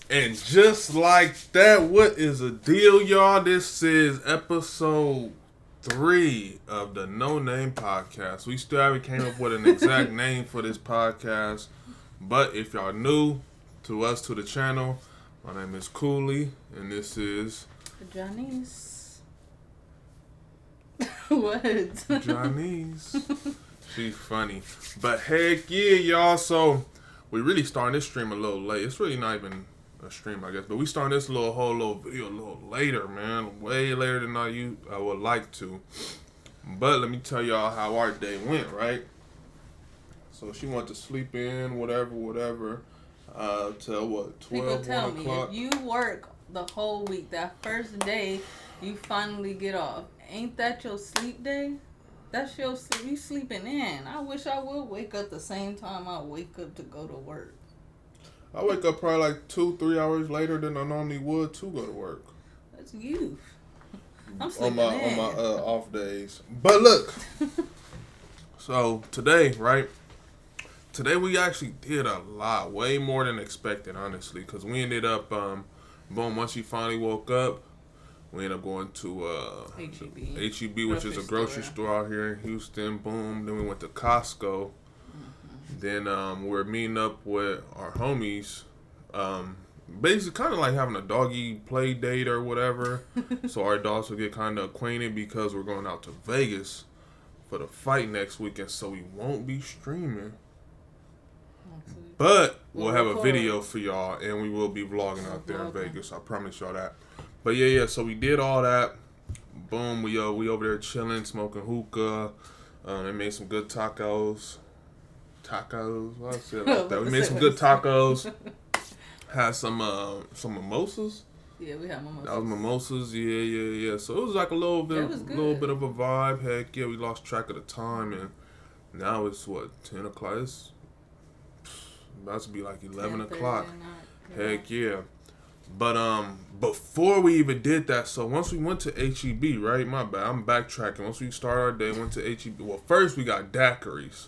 And just like that, what is the deal, y'all? This is episode 3 of the No Name Podcast. We still haven't came up with an exact name for this podcast, but if y'all new to us, to the channel, my name is Cooley, and this is Janise. What? Janise. She's funny, but heck yeah, y'all. So we really starting this stream a little late. It's really not even a stream, I guess, but we starting this whole little video a little later, man. Way later than I would like to. But let me tell y'all how our day went, right? So she went to sleep in, whatever. Till what? 12, People tell 1 me o'clock. if you work the whole week, that first day you finally get off. Ain't that your sleep day? That's your sleep. You sleeping in. I wish I would wake up the same time I wake up to go to work. I wake up probably like 2-3 hours later than I normally would to go to work. That's youth. I'm sleeping on my off days. But look, so today, right? Today we actually did a lot, way more than expected, honestly, because we ended up, boom, once she finally woke up, we ended up going to HEB, which is a grocery store out here in Houston. Boom. Then we went to Costco. Then we're meeting up with our homies. Basically, kind of like having a doggy play date or whatever. So our dogs will get kind of acquainted because we're going out to Vegas for the fight next weekend. So we won't be streaming. But we'll have a video for y'all, and we will be vlogging out there in Vegas. I promise y'all that. But yeah. So we did all that. Boom. We over there chilling, smoking hookah. They made some good tacos. Why I say it like that? We made some good tacos. Had some mimosas. Yeah, we had mimosas. That was mimosas. Yeah. So it was like a little bit of a vibe. Heck yeah, we lost track of the time, and now it's what, 10 o'clock. It's about to be like 11 o'clock. Heck yeah. But before we even did that, so once we went to HEB, right? My bad, I'm backtracking. Once we started our day, went to HEB. Well, first we got daiquiris.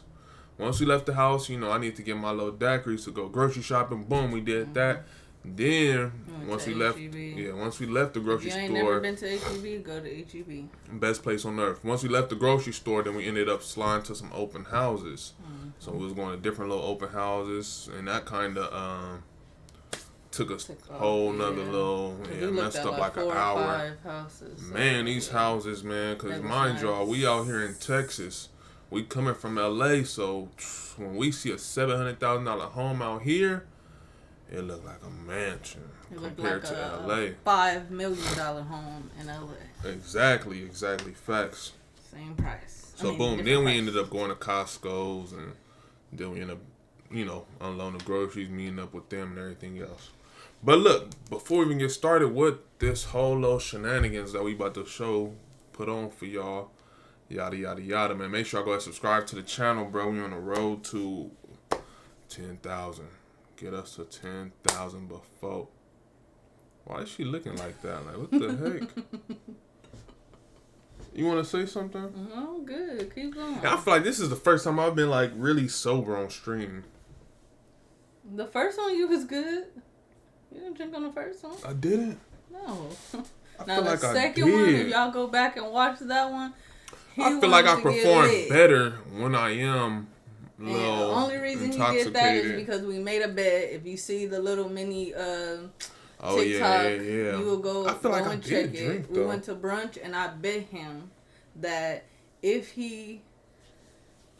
Once we left the house, I need to get my little daiquiris to go grocery shopping. Boom, we did that. Then once we left the grocery store. If you ain't never been to HEB, go to HEB. Best place on earth. Once we left the grocery store, then we ended up sliding to some open houses. So we was going to different little open houses, and that kind of took a whole nother little, messed up like an hour. Man, these houses, man, because mind y'all, we out here in Texas. We coming from LA, so when we see a $700,000 home out here, it look like a mansion compared to LA. $5 million home in LA. Exactly, facts. Same price. So boom, then we ended up going to Costco's, and then we ended up, unloading the groceries, meeting up with them and everything else. But look, before we even get started with this whole little shenanigans that we about to put on for y'all, yada, man. Make sure I go ahead and subscribe to the channel, bro. We on the road to 10,000. Get us to 10,000 before. Why is she looking like that? Like, what the heck? You want to say something? Oh, good. Keep going. I feel like this is the first time I've been, like, really sober on stream. The first one you was good. You didn't drink on the first one? I didn't? No. Now, the second one, if y'all go back and watch that one, I feel like I perform better when I am low. The only reason he did that is because we made a bet. If you see the little mini TikTok, you will go and check it. We went to brunch, and I bet him that if he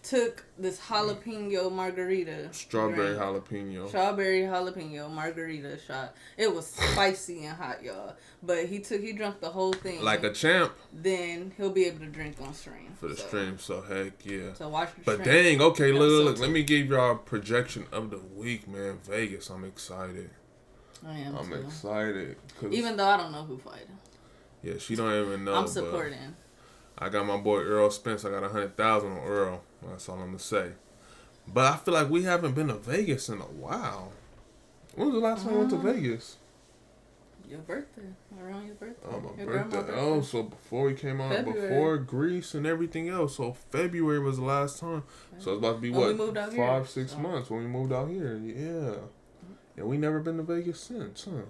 took this jalapeno margarita, strawberry jalapeno margarita shot. It was spicy and hot, y'all. But he drank the whole thing like a champ. Then he'll be able to drink on stream for the stream. So heck yeah. So watch the stream. But dang, okay, look. Let me give y'all a projection of the week, man. Vegas, I'm excited. I'm excited. Even though I don't know who fighting. Yeah, she don't even know. I'm supporting. I got my boy Earl Spence. I got 100,000 on Earl. That's all I'm gonna say. But I feel like we haven't been to Vegas in a while. When was the last time we went to Vegas? Your birthday. Around your birthday. Oh, my birthday. Oh, so before we came out, before Greece and everything else. So February was the last time. So it's about to be, 5-6 months when we moved out here. Yeah. Yeah, we never been to Vegas since, huh?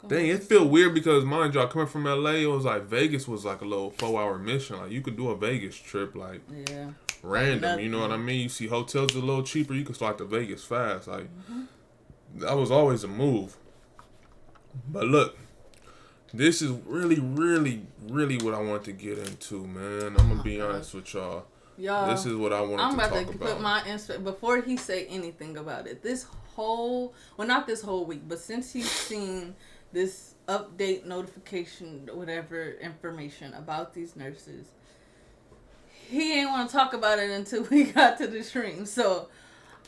Dang, it feel weird because, mind y'all, coming from LA, it was like Vegas was like a little 4-hour mission. Like, you could do a Vegas trip, like, random, you know what I mean? You see hotels a little cheaper, you could start to Vegas fast. Like, that was always a move. But look, this is really, really, really what I want to get into, man. I'm going to be honest with y'all. Y'all, this is what I wanted to talk about. I'm about to put my before he say anything about it. This whole, well, not this whole week, but since he's seen this update notification, whatever information about these nurses, he ain't want to talk about it until we got to the stream. So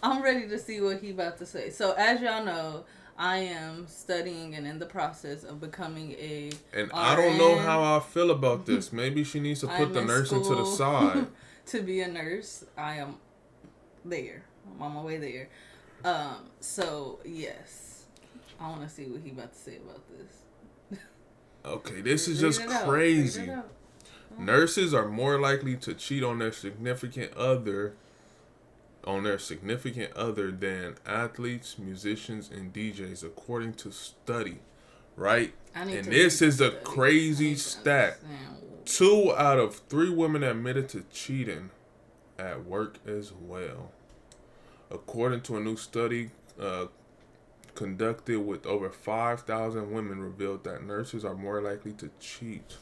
I'm ready to see what he about to say. So as y'all know, I am studying and in the process of becoming a And RN. I don't know how I feel about this. Maybe she needs to put the nursing to the side. To be a nurse. I am there. I'm on my way there. So yes. I want to see what he about to say about this. Okay, this is just crazy. Nurses are more likely to cheat on their significant other than athletes, musicians, and DJs, according to study, right? And this is a crazy stat. 2 out of 3 women admitted to cheating at work as well. According to a new study conducted with over 5,000 women, revealed that nurses are more likely to cheat.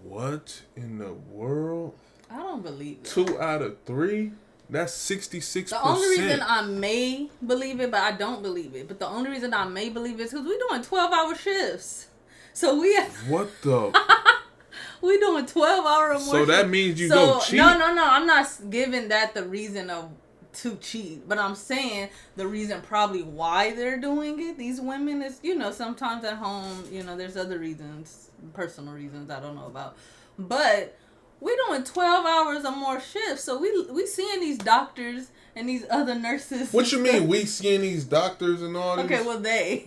What in the world? I don't believe it. 2 out of 3? That's 66%. The only reason I may believe it, but I don't believe it. But the only reason I may believe it is because we're doing 12-hour shifts. So we have... What the... We're doing 12-hour or more. So that means you go cheat? No. I'm not giving that the reason to cheat. But I'm saying the reason probably why they're doing it, these women, is, sometimes at home, there's other reasons, personal reasons I don't know about. But we're doing 12 hours or more shifts. So we seeing these doctors and these other nurses. What you mean we seeing these doctors and all these? Okay, well they,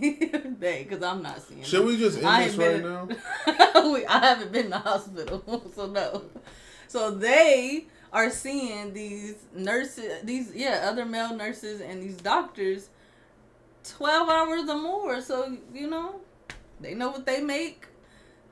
because I'm not seeing Should we just end this right now? I haven't been in the hospital, so no. So they are seeing these nurses, other male nurses and these doctors 12 hours or more. So, they know what they make.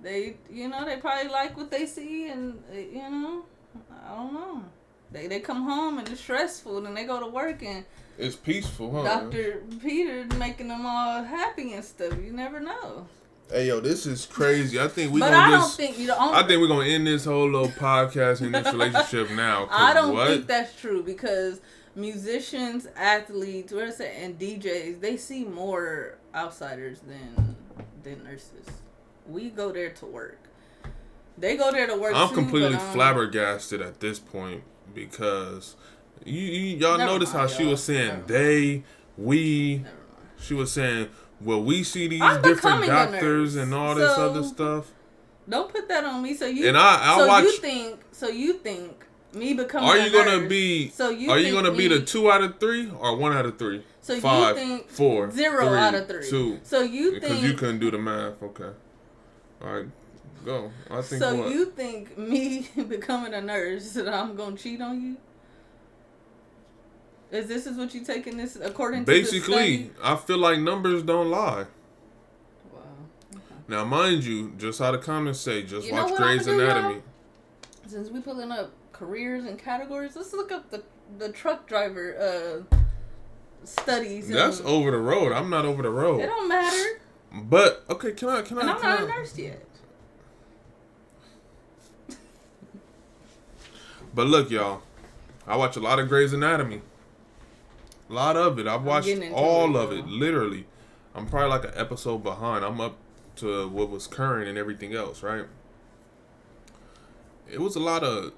They, they probably like what they see, and, I don't know. They come home and it's stressful, and they go to work and it's peaceful, huh? Dr. Peter making them all happy and stuff. You never know. Hey, yo, this is crazy. I think we're think we're gonna end this whole little podcast and this relationship now. I don't think that's true, because musicians, athletes, and DJs, they see more outsiders than nurses. We go there to work. They go there to work. I'm completely flabbergasted at this point, because y'all notice how she was saying she was saying, well, we see these different doctors and all this other stuff. Don't put that on me. So you you think me becoming are you gonna be the 2 out of 3 or 1 out of 3? So 5, you think 4, 0 3, out of 3. 2. So you think, because you couldn't do the math. Okay, all right, go. I think so. What? You think me becoming a nurse that I'm gonna cheat on you? Is what you taking this according to basically? I feel like numbers don't lie. Wow. Okay. Now, mind you, just how the comments say, just watch Grey's Anatomy. Since we pulling up careers and categories, let's look up the truck driver studies. That's over the road. I'm not over the road. It don't matter. But okay, can I? And I'm not a nurse yet. But look, y'all, I watch a lot of Grey's Anatomy. A lot of it. I've watched all of it, literally. I'm probably like an episode behind. I'm up to what was current and everything else, right? It was a lot of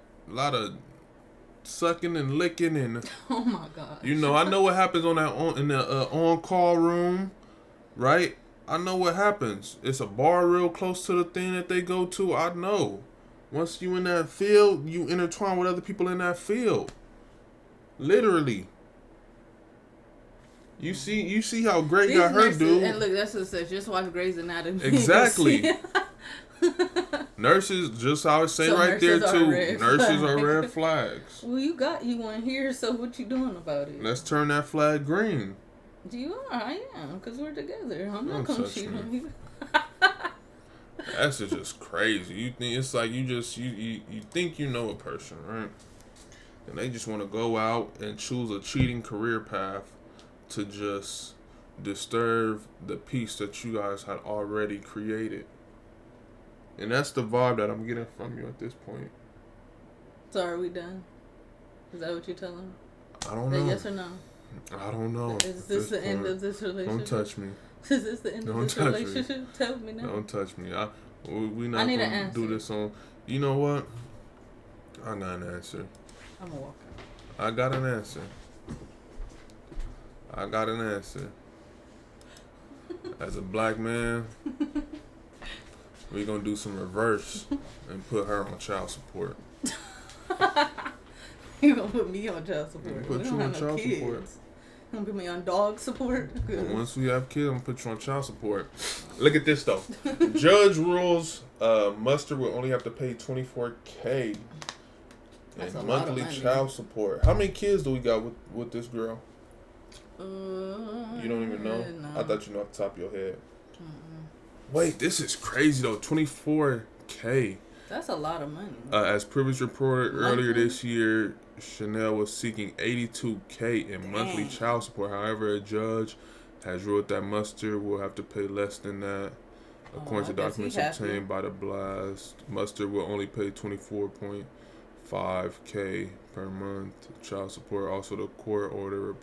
sucking and licking and. Oh my God. I know what happens in the on-call room, right? I know what happens. It's a bar real close to the thing that they go to. I know. Once you in that field, you intertwine with other people in that field. Literally. You see how Grey got her dude. And look, that's what it says. Just watch Grey's Anatomy. Exactly. Nurses, just how I say right there too. Nurses are red flags. Well, you got you one here, so what you doing about it? Let's turn that flag green. You are. I am. Because we're together. I'm not going to cheat on you. That's just crazy. You think it's like you think you know a person, right? And they just want to go out and choose a cheating career path to just disturb the peace that you guys had already created. And that's the vibe that I'm getting from you at this point. So are we done? Is that what you're telling me? I don't know. Yes or no? I don't know. Is this the end of this relationship? Don't touch me. Is this the end of this relationship? Me. Tell me now. Don't touch me. We not going to do this on... You know what? I got an answer. I'm going to walk out. I got an answer. As a black man, we going to do some reverse and put her on child support. You going to put me on child support? Put you on child support. You going to put me on dog support? Once we have kids, I'm going to put you on child support. Look at this, though. Judge rules Mustard will only have to pay $24,000 in monthly child support. How many kids do we got with this girl? You don't even know? No. I thought you know off the top of your head. Wait, this is crazy, though. $24,000. That's a lot of money. As previously reported earlier this year, Chanel was seeking $82,000 in monthly child support. However, a judge has ruled that Mustard will have to pay less than that. According to documents obtained by the blast, Mustard will only pay $24,500 per month child support. Also, the court order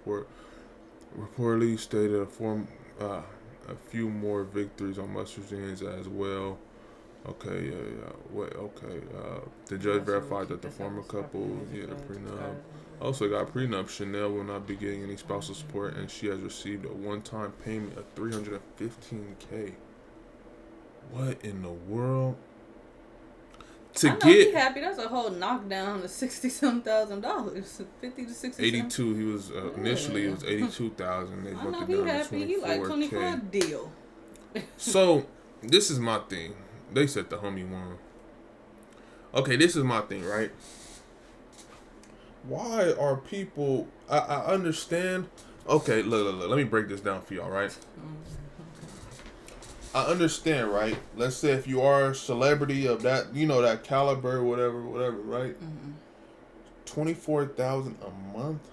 reportedly stated a few more victories on Mustard's hands as well. Okay, the judge verified that the former couple, the prenup. Also got prenup. Chanel will not be getting any spousal support, and she has received a one-time payment of $315,000. What in the world? Be happy. That's a whole knockdown to $60,000, $50 to $60. 82. He was initially it was 82,000. They bumped it down to 24K. He like 25 deal. So this is my thing. They said the homie won. Okay, this is my thing, right? Why are people... I understand... Okay, look. Let me break this down for y'all, right? I understand, right? Let's say if you are a celebrity of that, that caliber, whatever, right? $24,000 a month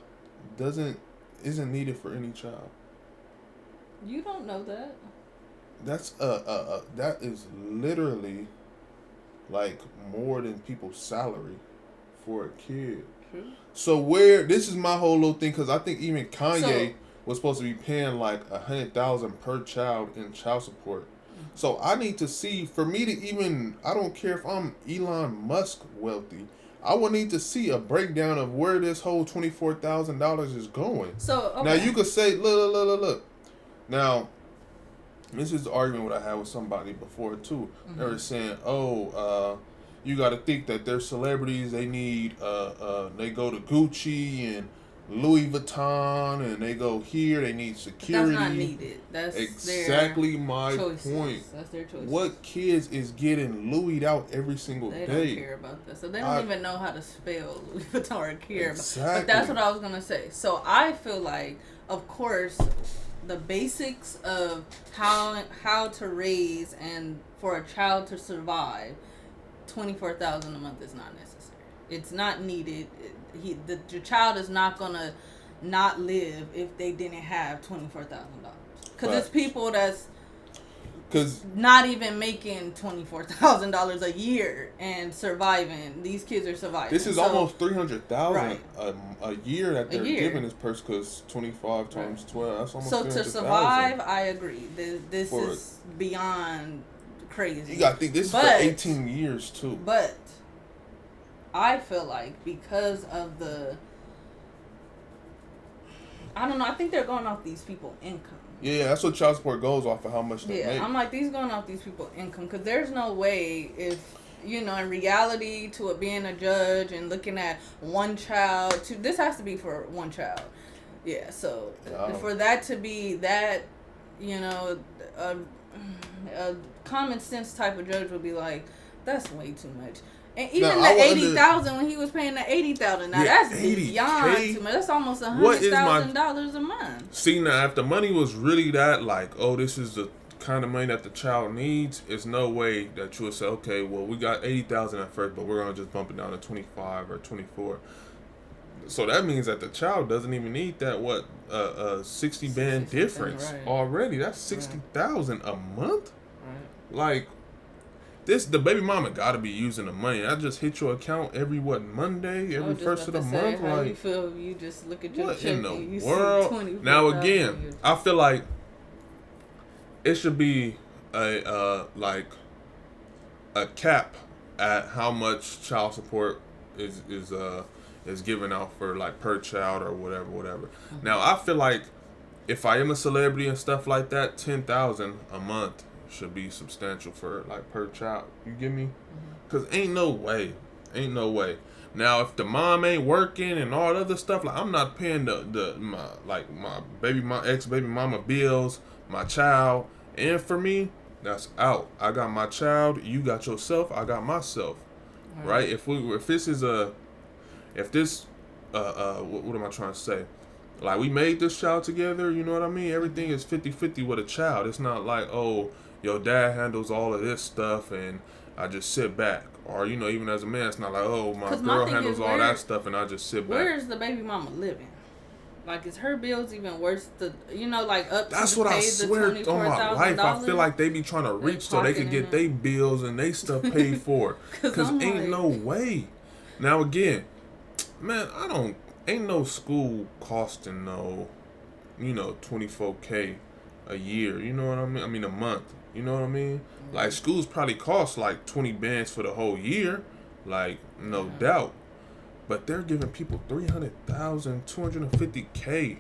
isn't needed for any child. You don't know that. That's that is literally like more than people's salary for a kid. True. So this is my whole little thing, because I think even Kanye was supposed to be paying like $100,000 per child in child support. So I need to see, for me to even, I don't care if I'm Elon Musk wealthy, I would need to see a breakdown of where this whole $24,000 is going. So now you could say, look. Now, this is the argument what I had with somebody before too. They were saying, you got to think that they're celebrities. They need, they go to Gucci and Louis Vuitton, and they go here. They need security. That's not needed. That's exactly my choices. point. That's their choices. What kids is getting Louis'd out every single day? They don't care about that. So they don't even know how to spell Louis Vuitton or care about. But that's what I was gonna say. So I feel like, of course, the basics of how to raise and for a child to survive, $24,000 a month is not necessary. It's not needed. The child is not gonna not live if they didn't have $24,000. Because it's people that's not even making $24,000 a year and surviving. These kids are surviving. This is almost $300,000 a year that they're giving this person, because 25 times 12, that's almost $300,000. So to survive, I agree. This is beyond crazy. You gotta think this is for 18 years too. But I feel like because of I don't know, I think they're going off these people's income. Yeah, that's what child support goes off of, how much they make. I'm like, these going off these people's income, because there's no way, if, in reality, to it being a judge and looking at one child, this has to be for one child. Yeah, so for that to be that, a common sense type of judge would be like, that's way too much. And even the 80,000 when he was paying the 80,000. Now that's beyond too much. That's almost $100,000 a month. See, now if the money was really that, like, oh, this is the kind of money that the child needs, it's no way that you would say, okay, well, we got 80,000 at first, but we're gonna just bump it down to 25 or 24. So that means that the child doesn't even need that 60 band difference already. That's 60,000 a month. Right. Like. The baby mama gotta be using the money. I just hit your account every Monday, every first of the month. How you feel if you just look at your check in the world? Now again, I feel like it should be a cap at how much child support is given out for like per child or whatever. Mm-hmm. Now I feel like if I am a celebrity and stuff like that, 10,000 a month should be substantial for like per child. You get me? Cause ain't no way. Now if the mom ain't working and all the other stuff, like I'm not paying my ex baby mama bills, my child, and for me, that's out. I got my child, you got yourself, I got myself. Right? What am I trying to say? Like we made this child together, you know what I mean? Everything is 50-50 with a child. It's not like, oh, your dad handles all of this stuff and I just sit back. Or, you know, even as a man, it's not like, oh, my girl handles all that stuff and I just sit back. Where's the baby mama living? Like, is her bills even worse to, like, up to That's what I swear on my life. I feel like they be trying to reach so they could get their bills and they stuff paid for. Because ain't no way. Now, again, man, ain't no school costing no, $24K a year. You know what I mean? I mean, a month. You know what I mean? Mm-hmm. Like, schools probably cost like 20 bands for the whole year. Like, no doubt. But they're giving people $300,000, $250K.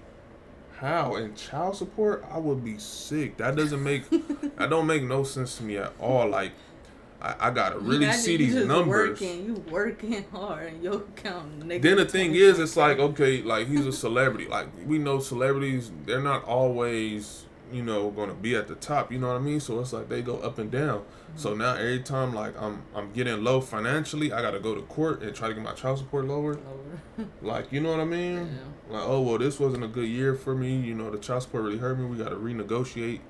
How? And child support? I would be sick. That don't make no sense to me at all. Like, I gotta really see these numbers. You working hard and your account negative. Then the thing is, it's like, okay, like he's a celebrity. Like we know celebrities, they're not always, gonna be at the top. You know what I mean? So it's like they go up and down. Mm-hmm. So now every time like I'm getting low financially, I gotta go to court and try to get my child support lowered. Like, you know what I mean? Yeah. Like, oh well, this wasn't a good year for me. The child support really hurt me. We gotta renegotiate.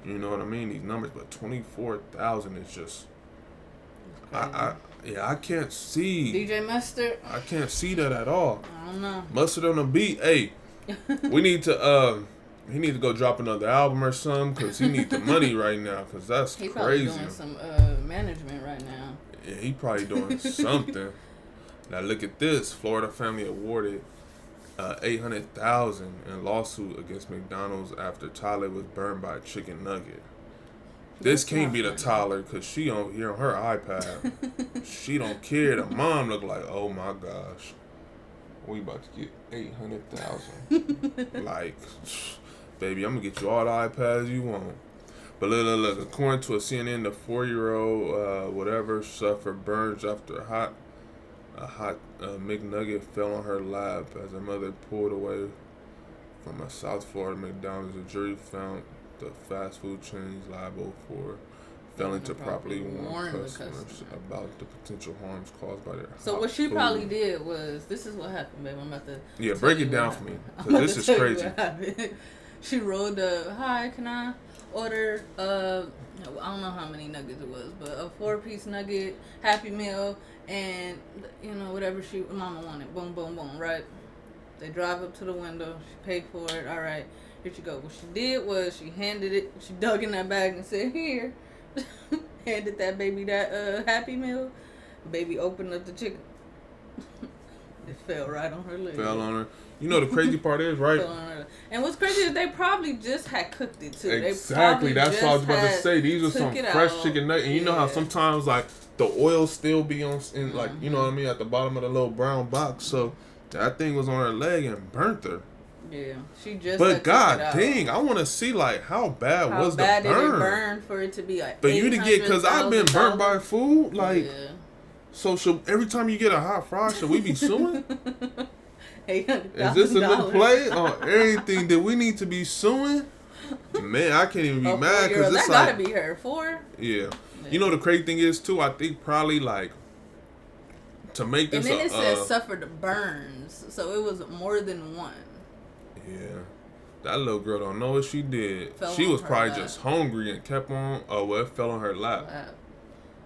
You know what I mean? These numbers, but 24,000 is just. I can't see DJ Mustard. I can't see that at all. I don't know. Mustard on the beat. Hey, we need to. He needs to go drop another album or something because he needs the money right now because that's crazy. He probably doing some management right now. Yeah, he probably doing something. Now look at this. Florida family awarded $800,000 in lawsuit against McDonald's after Tyler was burned by a chicken nugget. This can't be the Tyler because she on here on her iPad. She don't care. The mom look like, oh my gosh, we about to get 800,000. Like, baby, I'm gonna get you all the iPads you want. But look. According to a CNN, the 4-year-old whatever suffered burns after a hot McNugget fell on her lap as her mother pulled away from a South Florida McDonald's. The jury found the fast food chain's liable for failing to properly warn customers about the potential harms caused by their So what she probably did was, this is what happened, babe. I'm about to break it down for me, because this is crazy. She rolled up, hi, can I order, I don't know how many nuggets it was, but a 4-piece nugget, Happy Meal, and, whatever mama wanted. Boom, boom, boom, right? They drive up to the window, she paid for it, all right. Here she go. What she did was she handed it. She dug in that bag and said, "Here." Handed that baby that Happy Meal. Baby opened up the chicken. It fell right on her leg. Fell on her. The crazy part is, right? Fell on her. And what's crazy is they probably just had cooked it too. Exactly. That's what I was about to say. These are some fresh chicken nuggets. And you know how sometimes like the oil still be on, like you know what I mean, at the bottom of the little brown box. So that thing was on her leg and burnt her. Yeah, she just. But god dang, I want to see like how bad was the burn? How bad did it burn for it to be like? But you to get, because I've been burnt by food, like. Yeah. So every time you get a hot fry, should we be suing? Is this a new play on everything that we need to be suing? Man, I can't even be mad because it's that gotta be her 4. Yeah. The crazy thing is too. I think probably like to make this. And then it says suffered burns, so it was more than one. Yeah. That little girl don't know what she did. She was probably just hungry and kept on. Oh, well, it fell on her lap.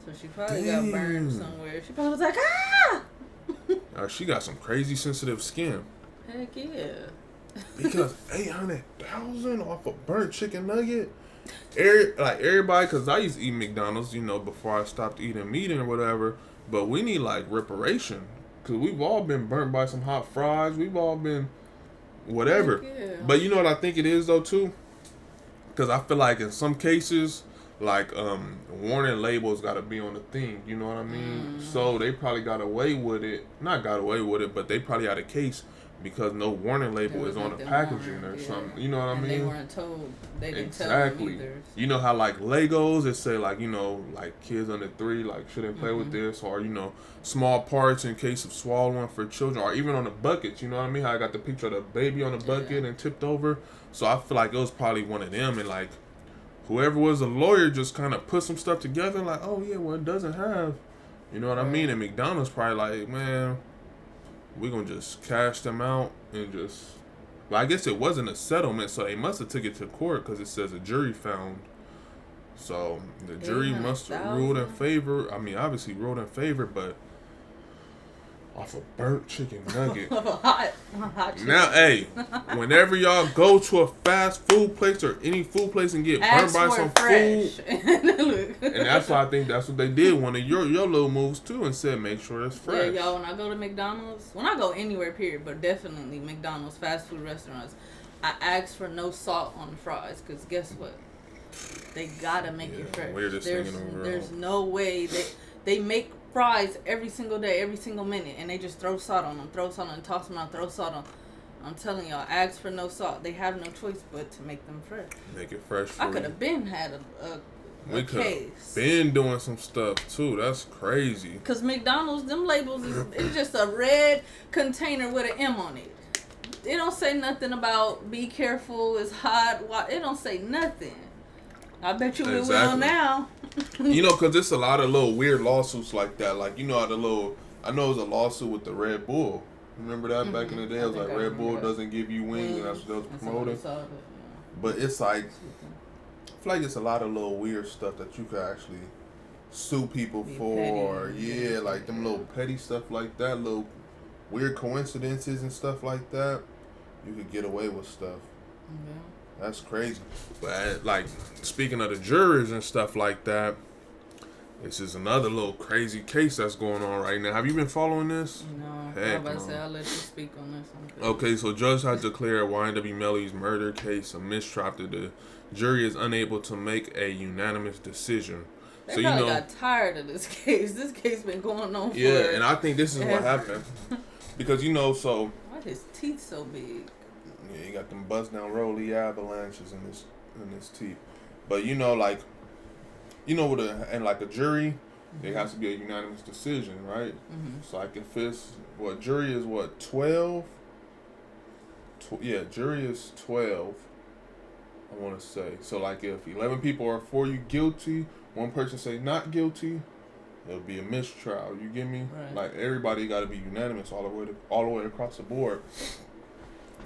So she probably got burned somewhere. She probably was like, She got some crazy sensitive skin. Heck yeah. Because 800,000 off a burnt chicken nugget. Everybody, because I used to eat McDonald's, before I stopped eating meat and whatever. But we need reparation. Because we've all been burnt by some hot fries. We've all been whatever. Yeah. But you know what I think it is though too? Because I feel like in some cases, warning labels got to be on the thing. You know what I mean? So they probably got away with it. Not got away with it, but they probably had a case because no warning label is on the packaging or something. You know what I mean? They weren't told. They didn't tell them either. You know how Legos, it say kids under 3 shouldn't play with this, or small parts in case of swallowing for children, or even on the buckets. You know what I mean? How I got the picture of the baby on the bucket and tipped over. So I feel like it was probably one of them, and whoever was a lawyer just kind of put some stuff together, oh yeah, well it doesn't have. You know what I mean? And McDonald's probably man, we're going to just cash them out and just... Well, I guess it wasn't a settlement, so they must have took it to court because it says a jury found. So the jury must have ruled in favor. I mean, obviously ruled in favor, but off a burnt chicken nugget. hot chicken. Now, hey, whenever y'all go to a fast food place or any food place and get burnt by some food, and that's why I think that's what they did. One of your little moves too, and said make sure it's fresh. Yeah, y'all. When I go to McDonald's, when I go anywhere, period, but definitely McDonald's, fast food restaurants, I ask for no salt on the fries because guess what? They gotta make it fresh. There's no way they make fries every single day, every single minute, and they just throw salt on them, toss them out, throw salt on. I'm telling y'all, ask for no salt. They have no choice but to make them fresh. Make it fresh. I could have been had a case. Been doing some stuff too. That's crazy. Cause McDonald's, them labels it's just a red container with an M on it. It don't say nothing about be careful, it's hot. It don't say nothing. I bet you it will now. Because it's a lot of little weird lawsuits like that. I know it was a lawsuit with the Red Bull. Remember that back in the day? It was Red Bull doesn't give you wings, and that's what they was promoting. But it's I feel like it's a lot of little weird stuff that you could actually sue people for. Them little petty stuff like that, little weird coincidences and stuff like that. You could get away with stuff. Yeah. That's crazy. But speaking of the jurors and stuff like that, this is another little crazy case that's going on right now. Have you been following this? No. I was about to say I'll let you speak on this. Okay, so judge has declared YNW Melly's murder case a mistrial after the jury is unable to make a unanimous decision. They probably got tired of this case. This case been going on for and I think this is what happened. Because why his teeth so big? Yeah, he got them bust down rolly avalanches in his teeth. But with a jury, it has to be a unanimous decision, right? So if it's jury is 12? Jury is 12. I want to say. So if 11 people are for you guilty, one person say not guilty, it'll be a mistrial. You get me? Right. Everybody got to be unanimous all the way across the board.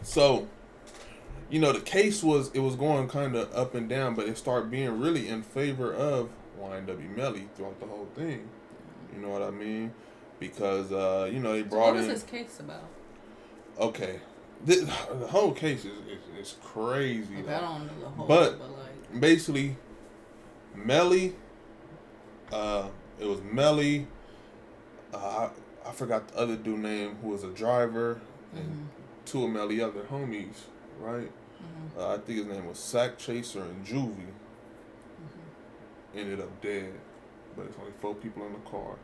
So, the case was going kind of up and down, but it started being really in favor of YNW Melly throughout the whole thing. You know what I mean? Because, they brought in... What was this case about? Okay. The whole case is crazy. Okay, I don't know the whole, but basically, Melly, it was Melly, I forgot the other dude name who was a driver, and two of Melly other homies, right? I think his name was Sack Chaser and Juvie. Ended up dead, but it's only 4 people in the car.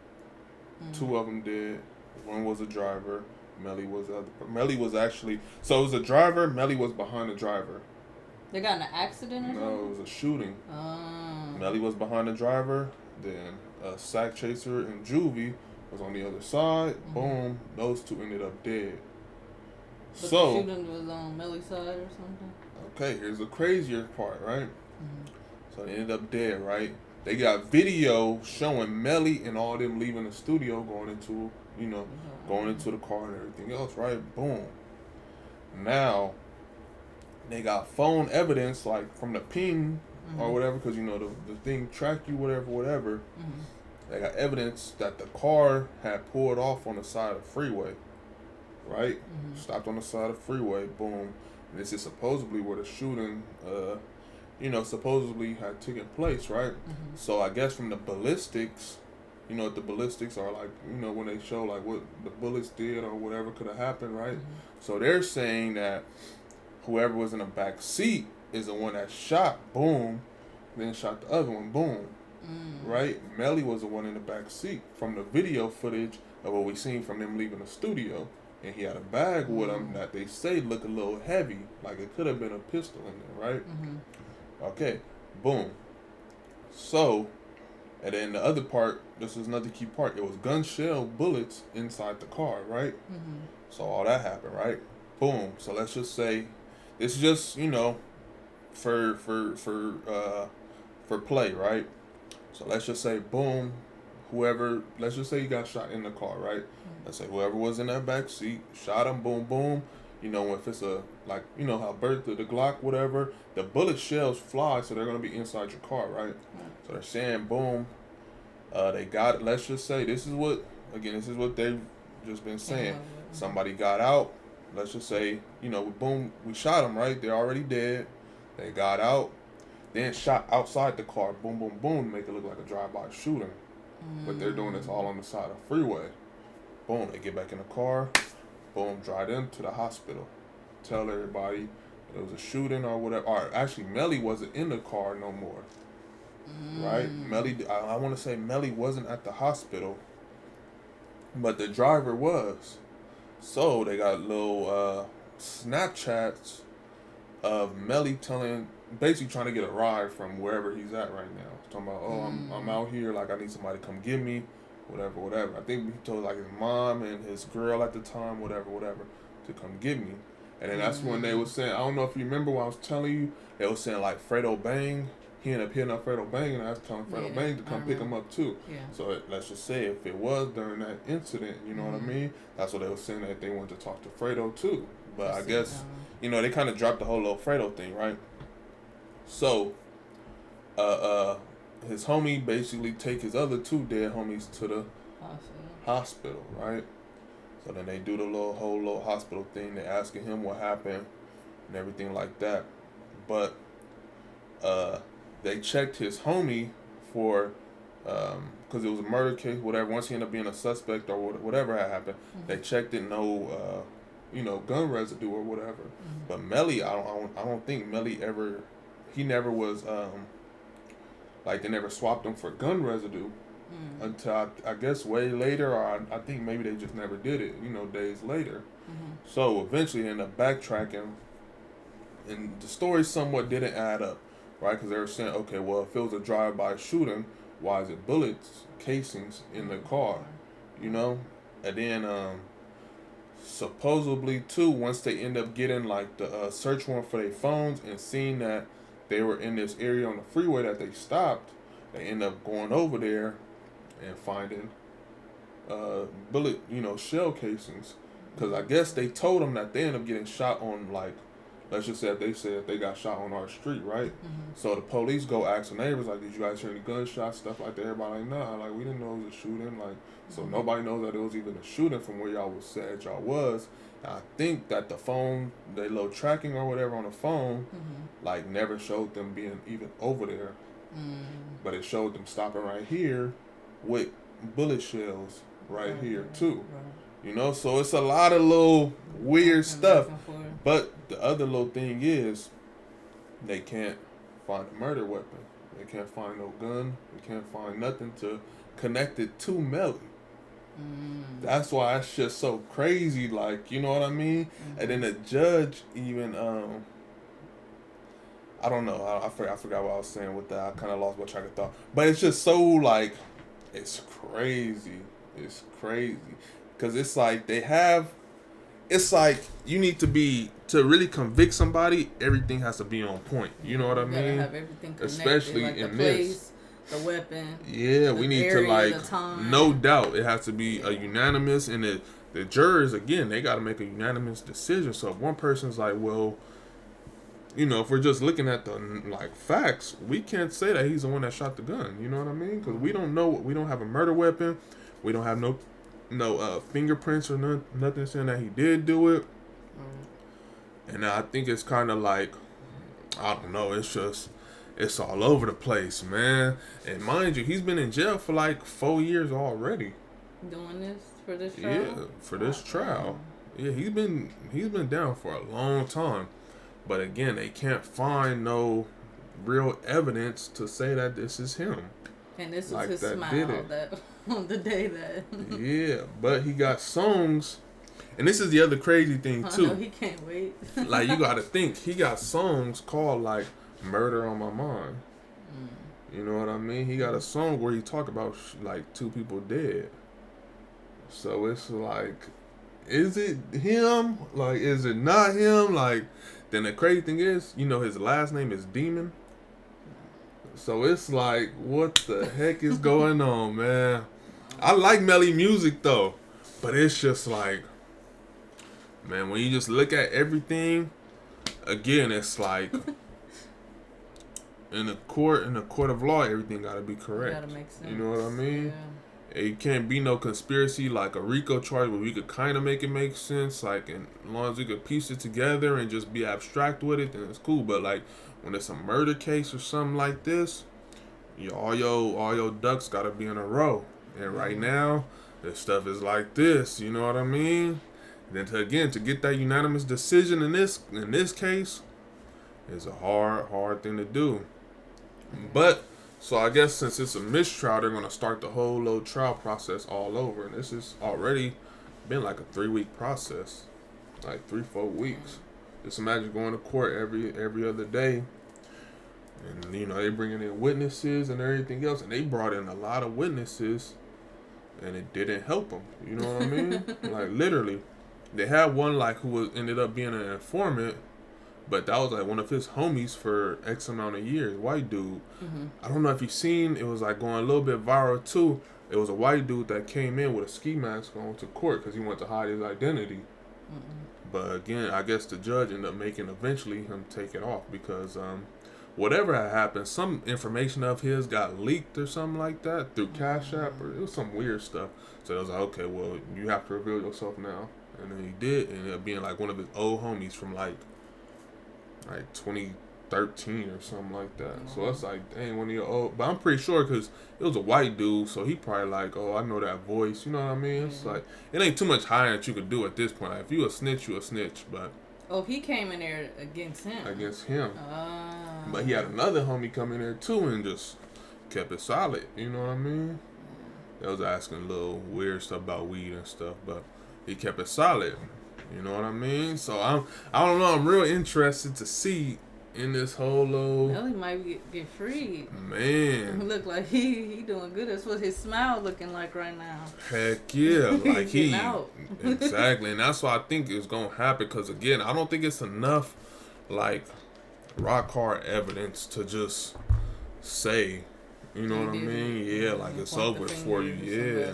2 of them dead. One was a driver. Melly was the other. Melly was actually... So it was a driver. Melly was behind the driver. They got in an accident or something? No, it was a shooting. Melly was behind the driver. Then Sack Chaser and Juvie was on the other side. Boom. Those 2 ended up dead. But the shooting was on Melly's side or something? Okay, here's the crazier part, right? So they ended up dead, right? They got video showing Melly and all them leaving the studio going into going into the car and everything else, right? Boom. Now, they got phone evidence, like, from the ping or whatever, because, the thing tracked you, whatever. They got evidence that the car had pulled off on the side of the freeway, right? Stopped on the side of the freeway, boom. And this is supposedly where the shooting, supposedly had taken place, right? So I guess from the ballistics, what the ballistics are like, when they show like what the bullets did or whatever could have happened, right? So they're saying that whoever was in the back seat is the one that shot, boom, then shot the other one, boom, right? Melly was the one in the back seat from the video footage of what we seen from them leaving the studio. And he had a bag with him that they say looked a little heavy, like it could have been a pistol in there, right? Okay, boom. So, and then the other part, this is another key part, it was gun shell bullets inside the car, right? So all that happened, right? Boom. So let's just say, it's just, for play, right? So let's just say, boom, let's just say you got shot in the car, right? Let's say whoever was in that back seat shot him, boom, boom. If it's how bird the Glock, whatever, the bullet shells fly, so they're gonna be inside your car, right? So they're saying, boom, they got it. Let's just say this is what they've just been saying. Somebody got out. Let's just say, boom, we shot them, right? They're already dead. They got out, then shot outside the car, boom, boom, boom, to make it look like a drive-by shooting. But they're doing this all on the side of the freeway. Boom, they get back in the car, boom, drive them to the hospital. Tell everybody it was a shooting or whatever. Or actually, Melly wasn't in the car no more. Right? Melly, I want to say Melly wasn't at the hospital, but the driver was. So they got little Snapchats of Melly basically trying to get a ride from wherever he's at right now. Talking about, I'm out here, like I need somebody to come get me. Whatever. I think he told like his mom and his girl at the time, whatever, to come get me. And then that's when they was saying, I don't know if you remember what I was telling you, they was saying like Fredo Bang, he ended up hitting up Fredo Bang, and I was telling Fredo Bang to come pick him up too. So let's just say if it was during that incident, you know what I mean? That's what they were saying, that they wanted to talk to Fredo too. But I guess, they kind of dropped the whole little Fredo thing, right? So, his homie basically take his other two dead homies to the hospital, right? So then they do the whole little hospital thing. They asking him what happened and everything like that. But they checked his homie for because it was a murder case, whatever. Once he ended up being a suspect or whatever had happened, they checked it, no gun residue or whatever. But Melly, I don't think Melly ever. He never was like they never swapped him for gun residue until I guess way later, or I think maybe they just never did it, days later. So eventually they ended up backtracking, and the story somewhat didn't add up, right? Because they were saying, okay, well, if it was a drive-by shooting, why is it bullets, casings in the car, And then supposedly too, once they end up getting like the search warrant for their phones and seeing that they were in this area on the freeway that they stopped, they end up going over there and finding bullet, shell casings. Because I guess they told them that they ended up getting shot on, like, let's just say they said they got shot on our street, right? So the police go ask the neighbors, like, did you guys hear any gunshots, stuff like that? Everybody like, nah, like, we didn't know it was a shooting. Like, so nobody knows that it was even a shooting from where y'all said y'all was. And I think that the phone, the little tracking or whatever on the phone, like, never showed them being even over there. But it showed them stopping right here with bullet shells right here too. So it's a lot of little weird stuff. But the other little thing is, they can't find a murder weapon. They can't find no gun. They can't find nothing to connect it to Melly. That's why it's just so crazy, like, you know what I mean? And then the judge even, I don't know, I forgot what I was saying with that. I kind of lost my track of thought. But it's just so, like, it's crazy. It's crazy. Because it's like it's like you need to really convict somebody, everything has to be on point. You know what I mean? Have everything connected. Especially like in this. the weapon. Yeah, we need to no doubt it has to be a unanimous, and the jurors again they got to make a unanimous decision. So if one person's like, well, if we're just looking at the facts, we can't say that he's the one that shot the gun. You know what I mean? Because we don't know. We don't have a murder weapon. We don't have no fingerprints or nothing saying that he did do it. And I think it's kind of I don't know. It's all over the place, man. And mind you, he's been in jail for 4 years already. Doing this for this trial. Yeah, for this trial. Yeah, he's been down for a long time. But again, they can't find no real evidence to say that this is him. And this was his smile that on the day that. Yeah, but he got songs, and this is the other crazy thing too. No, he can't wait. You gotta think, he got songs called "Murder on My Mind." You know what I mean? He got a song where he talk about 2 people dead. So it's is it him? Is it not him? Then the crazy thing is, his last name is Demon. So it's what the heck is going on, man? I like Melly music though, but it's just man, when you just look at everything, again, it's in the court of law, everything gotta be correct. Gotta make sense. You know what I mean? Yeah. It can't be no conspiracy like a RICO charge where we could kind of make it make sense. And as long as we could piece it together and just be abstract with it, then it's cool. But when it's a murder case or something like this, all your ducks gotta be in a row. And right now, this stuff is like this. You know what I mean? And then to get that unanimous decision in this case is a hard thing to do. But so I guess since it's a mistrial, they're gonna start the whole little trial process all over, and this has already been a 3-week process, 3-4 weeks. Just imagine going to court every other day, and they bringing in witnesses and everything else, and they brought in a lot of witnesses, and it didn't help them. You know what I mean? Literally, they had one who ended up being an informant. But that was one of his homies for X amount of years. White dude. Mm-hmm. I don't know if you've seen, it was going a little bit viral too. It was a white dude that came in with a ski mask going to court because he wanted to hide his identity. Mm-hmm. But again, I guess the judge ended up making eventually him take it off because whatever had happened, some information of his got leaked or something like that through Cash App, or it was some weird stuff. So it was okay, well, you have to reveal yourself now. And then he did, and it ended up being one of his old homies from 2013 or something like that. So it's dang, one of your old. But I'm pretty sure because it was a white dude, so he probably oh, I know that voice. You know what I mean? It's it ain't too much hiding that you could do at this point. If you a snitch, you a snitch. But he came in there against him. But he had another homie come in there too and just kept it solid. You know what I mean? They was asking little weird stuff about weed and stuff, but he kept it solid. You know what I mean? So I don't know. I'm real interested to see in this whole little. Melly might get freed. Man, look like he doing good. That's what his smile looking like right now. Heck yeah, he out. Exactly, and that's why I think it's gonna happen. Because again, I don't think it's enough rock hard evidence to just say, you know what I mean? Yeah, it's over for you. Yeah.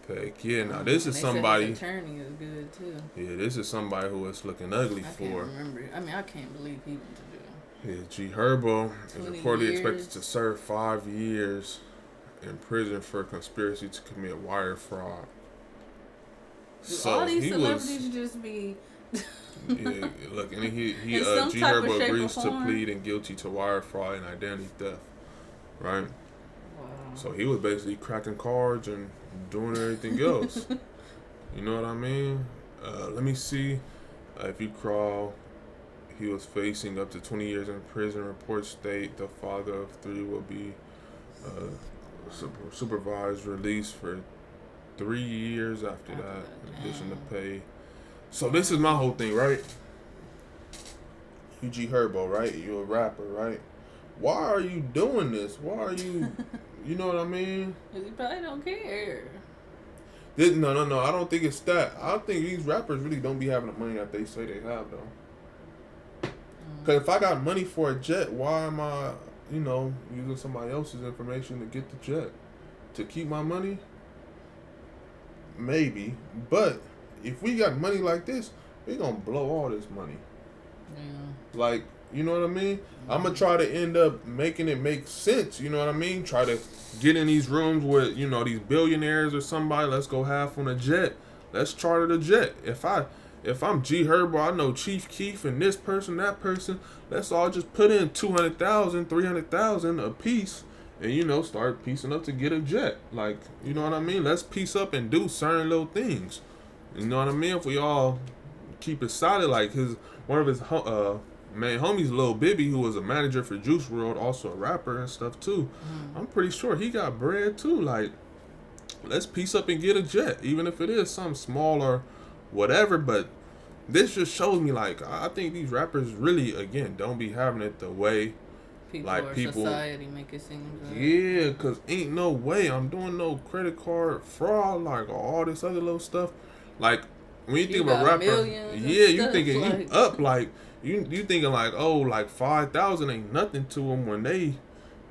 Heck yeah, now this is somebody. His attorney is good too. Yeah, this is somebody who is looking ugly for. I can't remember. I can't believe he went to jail. Yeah, G Herbo is reportedly expected to serve 5 years in prison for conspiracy to commit wire fraud. So all these celebrities just be. Yeah, look, and he G Herbo agrees to pleading guilty to wire fraud and identity theft, right? So he was basically cracking cards and doing everything else. You know what I mean? Let me see. If you crawl, he was facing up to 20 years in prison. Reports state the father of 3 will be supervised release for 3 years after that, in addition to pay. So this is my whole thing, right? You G Herbo, right? You a rapper, right? Why are you doing this? Why are you... You know what I mean? He probably don't care. No. I don't think it's that. I think these rappers really don't be having the money that they say they have, though. Because if I got money for a jet, why am I using somebody else's information to get the jet. To keep my money? Maybe. But if we got money like this, we gonna blow all this money. Yeah. Like, you know what I mean? Mm-hmm. I'm gonna try to end up making it make sense, you know what I mean? Try to get in these rooms with, these billionaires or somebody. Let's go half on a jet. Let's charter the jet. If I'm G Herbo, I know Chief Keef and this person, that person. Let's all just put in 200,000, 300,000 a piece, and start piecing up to get a jet. Like, you know what I mean? Let's piece up and do certain little things. You know what I mean? If we all keep it solid, like one of his main homies, Lil Bibby, who was a manager for Juice WRLD, also a rapper and stuff too. I'm pretty sure he got bread too. Like, let's piece up and get a jet, even if it is something small or whatever. But this just shows me, like, I think these rappers really, again, don't be having it the way people society make it seem like. Yeah, cause ain't no way I'm doing no credit card fraud, like all this other little stuff. Like, when you think about rapper, you thinking like, you up, like you thinking like, oh, like 5,000 ain't nothing to him when they,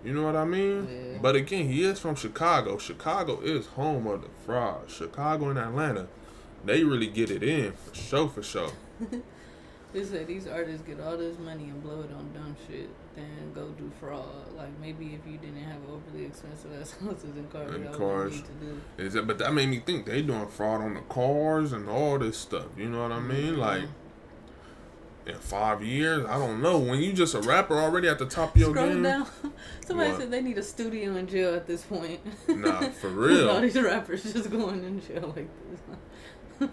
you know what I mean? Yeah. But again, he is from Chicago. Chicago is home of the fraud. Chicago and Atlanta, they really get it in for sure. They said these artists get all this money and blow it on dumb shit, then go do fraud. Like, maybe if you didn't have overly expensive ass houses and cars, that would need to do. But that made me think they doing fraud on the cars and all this stuff. You know what I mean? Mm-hmm. Like, in 5 years, I don't know. When you just a rapper already at the top of your game. Scroll down. Somebody said they need a studio in jail at this point. Nah, for real. All these rappers just going in jail like this.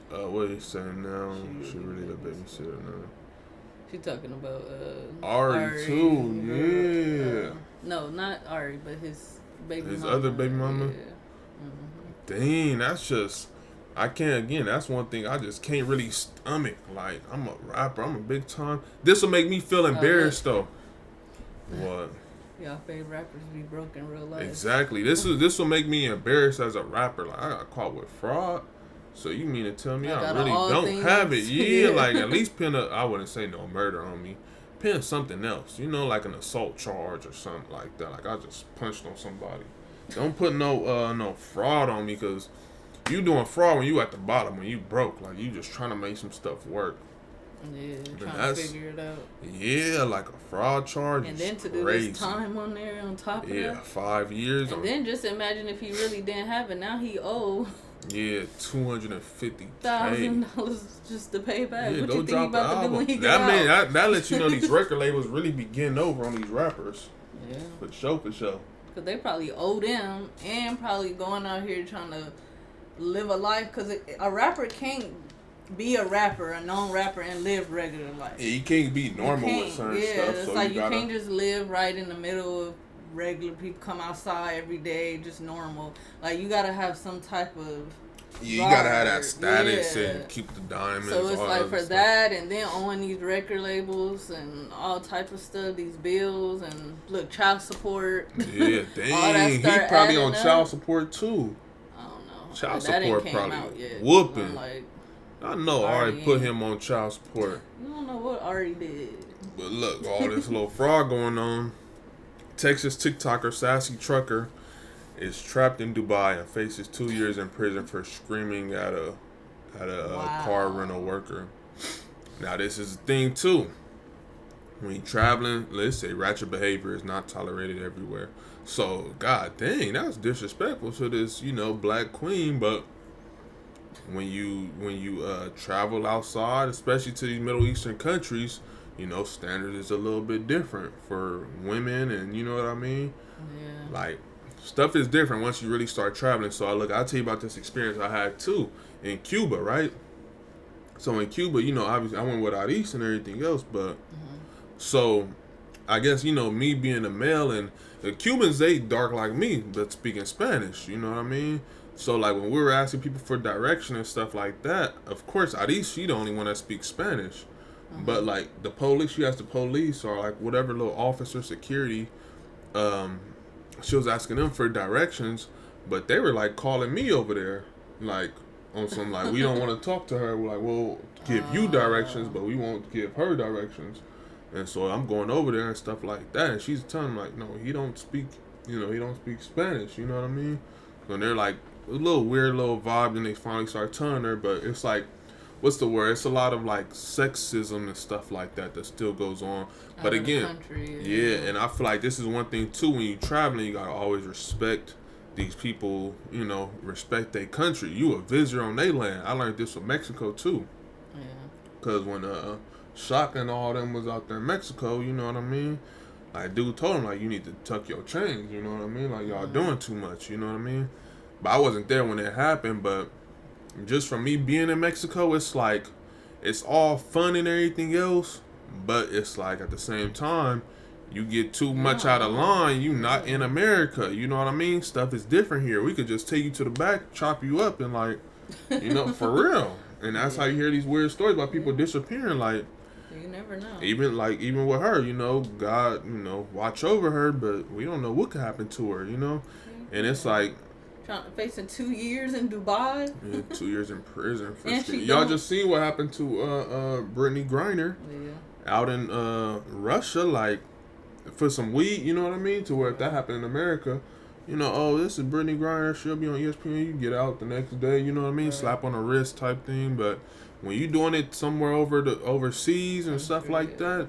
What are you saying now? She really the babysitter now. She talking about Ari too, yeah. No, not Ari, but his baby mama. His other baby mama? Yeah. Mm-hmm. Dang, that's just, I can't, again, that's one thing I just can't really stomach. Like, I'm a rapper, I'm a big time. This will make me feel embarrassed though. What? Y'all favorite rappers be broke in real life. Exactly. This will make me embarrassed as a rapper. Like, I got caught with fraud. So you mean to tell me I really don't have it? Yeah, like at least pin I wouldn't say no murder on me. Pin something else. Like an assault charge or something like that. Like I just punched on somebody. Don't put no fraud on me, because you doing fraud when you at the bottom, when you broke. Like you just trying to make some stuff work. Yeah, trying to figure it out. Yeah, like a fraud charge. And then to do this time on there on top of that. Yeah, 5 years. And then just imagine if he really didn't have it. Now he owe. Yeah, $250,000 just to pay back. Yeah, what go you think he about to do when he get out? That lets you know these record labels really be getting over on these rappers. Yeah. For sure. Because they probably owe them and probably going out here trying to live a life. Because a rapper can't be a rapper, a known rapper, and live regular life. Yeah, you can't be normal with certain stuff. Yeah, it's so like you can't just live right in the middle of regular people, come outside every day, just normal. Like, you gotta have some type of you gotta have that status and keep the diamonds. So it's like for that, and then owning these record labels and all type of stuff, these bills, and look, child support. Yeah, dang, he probably on child support too. I don't know. Child support probably whooping. Like, I know Ari put him on child support. You don't know what Ari did. But look, all this little fraud going on. Texas TikToker Sassy Trucker is trapped in Dubai and faces 2 years in prison for screaming at a car rental worker. Now this is a thing too. When you're traveling, let's say ratchet behavior is not tolerated everywhere. So god dang, that's disrespectful to this, black queen. But when you travel outside, especially to these Middle Eastern countries, standard is a little bit different for women, and you know what I mean? Yeah. Like, stuff is different once you really start traveling. So, I'll tell you about this experience I had, too, in Cuba, right? So, in Cuba, obviously, I went with Aris and everything else, but, so, I guess, me being a male, and the Cubans, they dark like me, but speaking Spanish, you know what I mean? So, like, when we were asking people for direction and stuff like that, of course, Aris, she the only one that speaks Spanish. But like the police, she asked the police or like whatever little officer security, she was asking them for directions, but they were like calling me over there, like on some like we don't want to talk to her. We're like, we'll give you directions, but we won't give her directions. And so I'm going over there and stuff like that. And she's telling me, like, no, he don't speak Spanish. You know what I mean? So they're like, a little weird little vibe. And they finally start telling her. But it's like, what's the word? It's a lot of like sexism and stuff like that still goes on. But again, country, yeah, and I feel like this is one thing too. When you're traveling, you gotta always respect these people. You know, respect their country. You a visitor on their land. I learned this from Mexico too. Yeah. Cause when Shock and all them was out there in Mexico, you know what I mean? Like, dude told him, like, you need to tuck your chains, you know what I mean? Like, y'all doing too much, you know what I mean? But I wasn't there when it happened, but just from me being in Mexico, it's like, it's all fun and everything else, but it's like, at the same time, you get too much out of line, you not in America, you know what I mean? Stuff is different here. We could just take you to the back, chop you up, and like, you know, for real. And that's how you hear these weird stories about people disappearing, like, you never know. Even with her, you know, God, you know, watch over her, but we don't know what could happen to her, you know? And it's like, facing 2 years in Dubai. Yeah, 2 years in prison. Y'all just seen what happened to Brittany Griner out in Russia, like, for some weed, you know what I mean? To where if that happened in America, you know, oh, this is Brittany Griner, she'll be on ESPN, you get out the next day, you know what I mean? Right. Slap on the wrist type thing, but when you doing it somewhere overseas and stuff like that,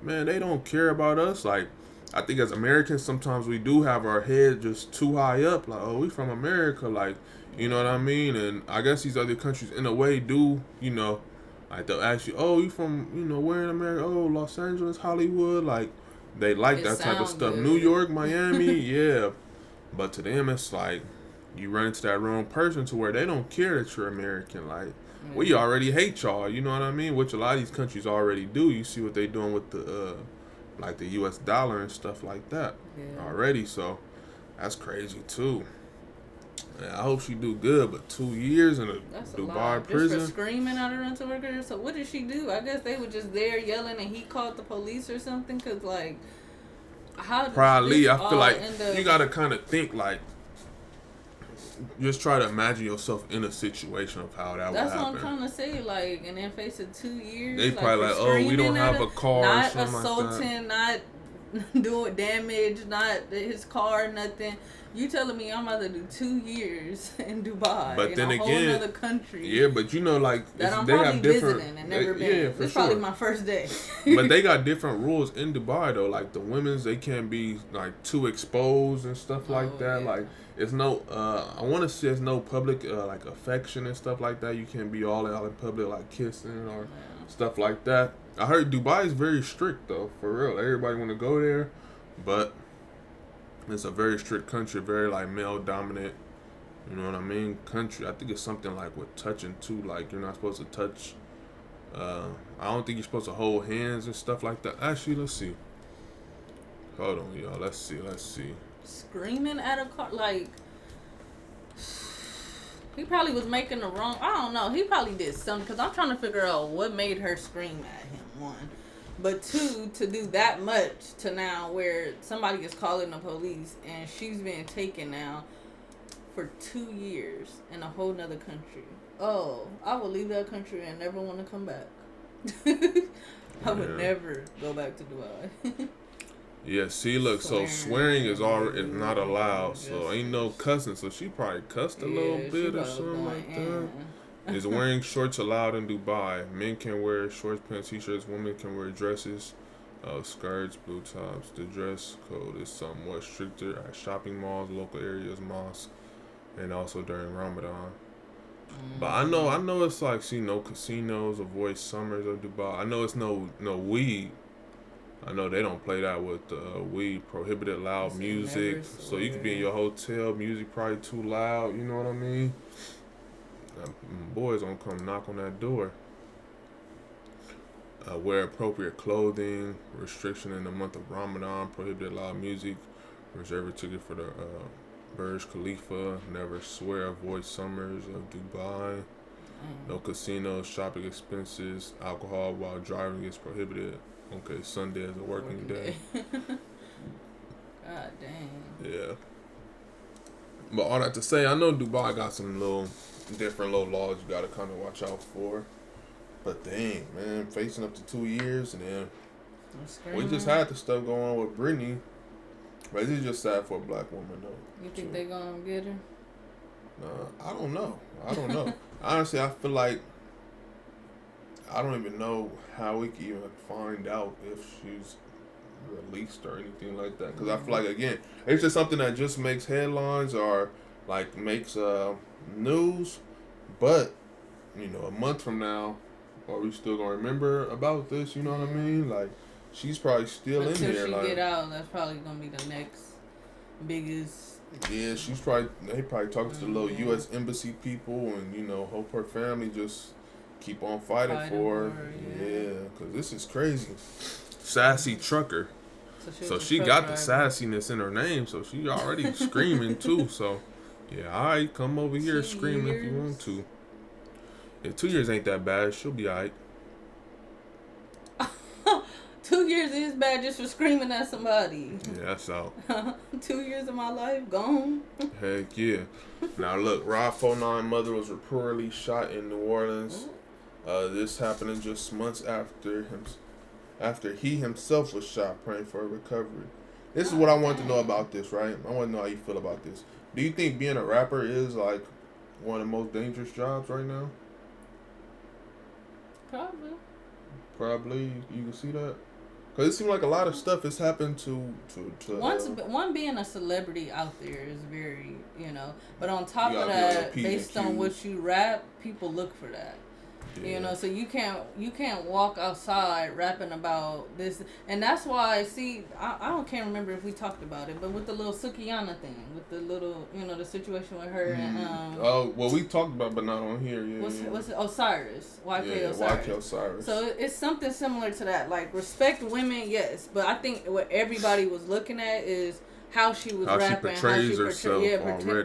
man, they don't care about us. Like, I think as Americans, sometimes we do have our head just too high up. Like, oh, we from America. Like, you know what I mean? And I guess these other countries, in a way, do, you know, like, they'll ask you, oh, you from, you know, where in America? Oh, Los Angeles, Hollywood. Like, they like that type of stuff. Good. New York, Miami, yeah. But to them, it's like, you run into that wrong person to where they don't care that you're American. Like, we already hate y'all, you know what I mean? Which a lot of these countries already do. You see what they doing with the, like the U.S. dollar and stuff like that already. So that's crazy too. Man, I hope she do good, but 2 years in a Dubai prison. Just for screaming at a rental worker. So what did she do? I guess they were just there yelling and he called the police or something. Cause like, how? Probably, I feel like you gotta kind of think like. Just try to imagine yourself in a situation of how that would happen. That's what I'm trying to say. Like, and then facing 2 years. They probably like, oh, we don't have a car. Not or assaulting, like not doing damage, not his car, nothing. You telling me I'm about to do 2 years in Dubai, but then in a whole other country? Yeah, but you know, like that I'm they probably have different. Visiting and never been. Yeah, for it's sure. Probably my first day. But they got different rules in Dubai though. Like the women's, they can't be like too exposed and stuff like that. Yeah. Like. It's no, I want to say it's no public, like, affection and stuff like that. You can't be all out in public, like, kissing or stuff like that. I heard Dubai is very strict, though, for real. Everybody want to go there, but it's a very strict country, very, like, male-dominant, you know what I mean, country. I think it's something, like, with touching, too. Like, you're not supposed to touch, I don't think you're supposed to hold hands and stuff like that. Actually, let's see. Hold on, y'all. Let's see. Screaming at a car, like, he probably was making the wrong, I don't know, he probably did something, because I'm trying to figure out what made her scream at him, one. But two, to do that much to now where somebody is calling the police and she's being taken now for 2 years in a whole nother country. Oh, I would leave that country and never want to come back. I would never go back to Dubai. Yeah, see, look, so swearing is not allowed, so ain't no cussing, so she probably cussed a little bit or something like that. Is wearing shorts allowed in Dubai? Men can wear shorts, pants, t-shirts, women can wear dresses, skirts, blue tops. The dress code is somewhat stricter at shopping malls, local areas, mosques, and also during Ramadan. But I know it's like, see, no casinos, avoid summers of Dubai. I know it's no weed. I know they don't play that with weed, prohibited loud music. So you could be in your hotel, music probably too loud, you know what I mean? Boys don't come knock on that door. Wear appropriate clothing, restriction in the month of Ramadan, prohibited loud music, reserve a ticket for the Burj Khalifa, never swear, avoid summers of Dubai. No casinos, shopping expenses, alcohol while driving is prohibited. Okay, Sunday is a working day. God dang. Yeah. But all that to say, I know Dubai got some different little laws you gotta kind of watch out for. But dang, man, facing up to 2 years and then We just had the stuff going on with Brittany. But it's just sad for a black woman, though. You think they gonna get her? I don't know. Honestly, I feel like I don't even know how we can even find out if she's released or anything like that. Because I feel like, again, it's just something that just makes headlines or like makes news. But a month from now, are we still gonna remember about this? You know what I mean? Like, she's probably still in there. Until she get out, that's probably gonna be the next biggest. Yeah, they probably talking to the little U.S. embassy people, and hope her family just keep on fighting for her. Yeah, because this is crazy. Sassy Trucker. So she got the sassiness in her name, so she already screaming too. So yeah, alright, come over here screaming if you want to. Yeah, 2 years ain't that bad. She'll be alright. 2 years is bad just for screaming at somebody. Yeah, that's out. 2 years of my life gone. Heck yeah. Now look, Rob 49 mother was reportedly shot in New Orleans. This happening just months after he himself was shot, praying for a recovery. This is what I want to know about this, right? I want to know how you feel about this. Do you think being a rapper is like one of the most dangerous jobs right now? Probably. You can see that? Because it seems like a lot of stuff has happened to one being a celebrity out there is very, but on top of that, based on what you rap, people look for that. Yeah. So you can't walk outside rapping about this, and that's why. See, I can't remember if we talked about it, but with the little Sukiyana thing, with the little, the situation with her and we talked about, but not on here. Yeah. What's it? Osiris, YK Osiris. YK Osiris. So it's something similar to that. Like, respect women, yes, but I think what everybody was looking at is how she was rapping, how she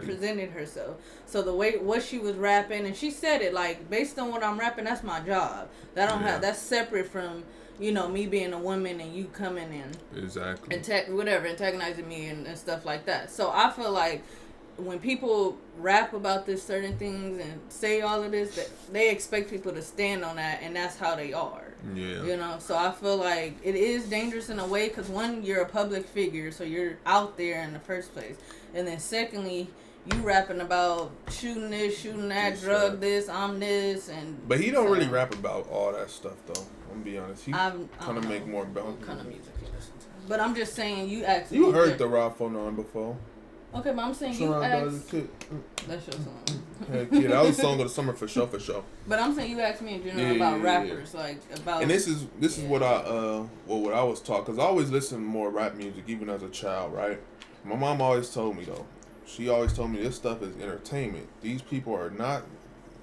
presented herself. So the way what she was rapping, and she said it like, based on what I'm rapping, that's my job. That's separate from me being a woman and you coming in exactly antagonizing me and stuff like that. So I feel like when people rap about this certain things and say all of this, that they expect people to stand on that, and that's how they are. Yeah. So I feel like it is dangerous in a way because, one, you're a public figure, so you're out there in the first place. And then secondly, you rapping about shooting this, shooting that, drug this, I'm this. But he don't really rap about all that stuff, though. I'm going to be honest. He kind of make more about what kind of music he listens to. But I'm just saying, you actually... You heard the Rob 49 before. Okay, but I'm saying you asked... That's your song. Heck yeah, that was a song of the summer for sure. But I'm saying you asked me in general about rappers, like about. And this is what I what I was taught, because I always listened to more rap music even as a child, right? My mom always told me though. She always told me this stuff is entertainment. These people are not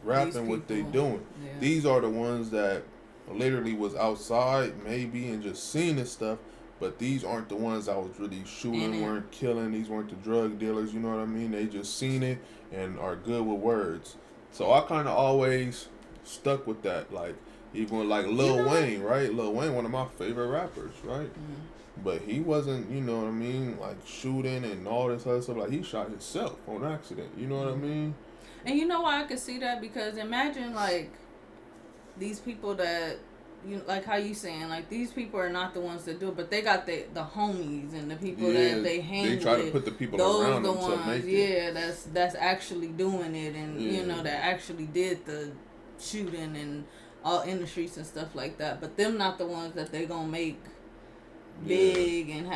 rapping what they doing. Yeah. These are the ones that literally was outside maybe and just seeing this stuff. But these aren't the ones that was really shooting, weren't killing. These weren't the drug dealers, you know what I mean? They just seen it and are good with words. So I kind of always stuck with that. Like, even with like Lil Wayne, right? Lil Wayne, one of my favorite rappers, right? Mm-hmm. But he wasn't, you know what I mean, like shooting and all this other stuff. Like, he shot himself on accident, you know what I mean? And you know why I could see that? Because imagine, like, these people that... like how you saying, like, these people are not the ones that do it, but they got the homies and the people that they hang with. They try to put the people around them to make it. that's actually doing it, and that actually did the shooting and all in the streets and stuff like that. But them not the ones that they gonna make big and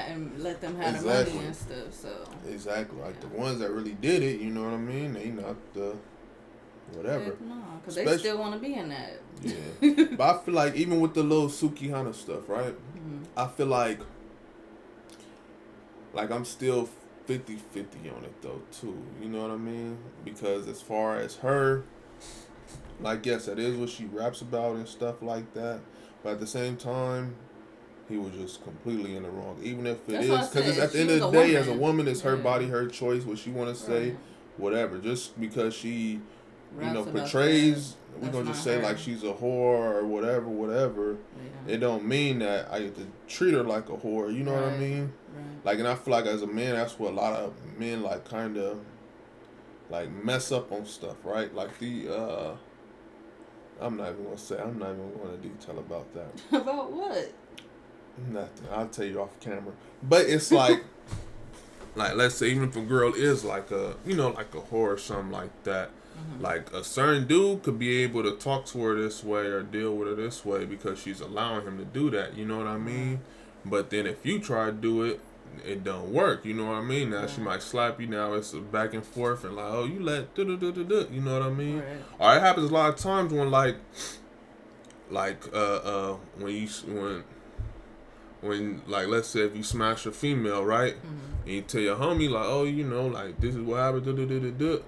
let them have the money and stuff. So exactly, like the ones that really did it, you know what I mean? They not the whatever. No, because they still want to be in that. Yeah. But I feel like even with the little Sukihana stuff, right? Mm-hmm. I feel like I'm still 50-50 on it, though, too. You know what I mean? Because as far as her, like, yes, that is what she raps about and stuff like that. But at the same time, he was just completely in the wrong. Even if it is, because at the end of the day, as a woman, it's her body, her choice, what she want to say, whatever. Just because she... portrays, we're going to just say, like, she's a whore or whatever. Yeah. It don't mean that I get to treat her like a whore. You know what I mean? Right. Like, and I feel like as a man, that's what a lot of men, like, kind of, like, mess up on stuff, right? Like, I'm not even going to detail about that. About what? Nothing. I'll tell you off camera. But it's like, like let's say even if a girl is like a, you know, like a whore or something like that, like a certain dude could be able to talk to her this way or deal with her this way because she's allowing him to do that. You know what I mean? But then if you try to do it, it don't work. You know what I mean? Now she might slap you. Now it's back and forth and like, oh, you let you know what I mean? Right. Or it happens a lot of times when when like let's say if you smash a female, right? And you tell your homie like, oh, you know, like this is what happened.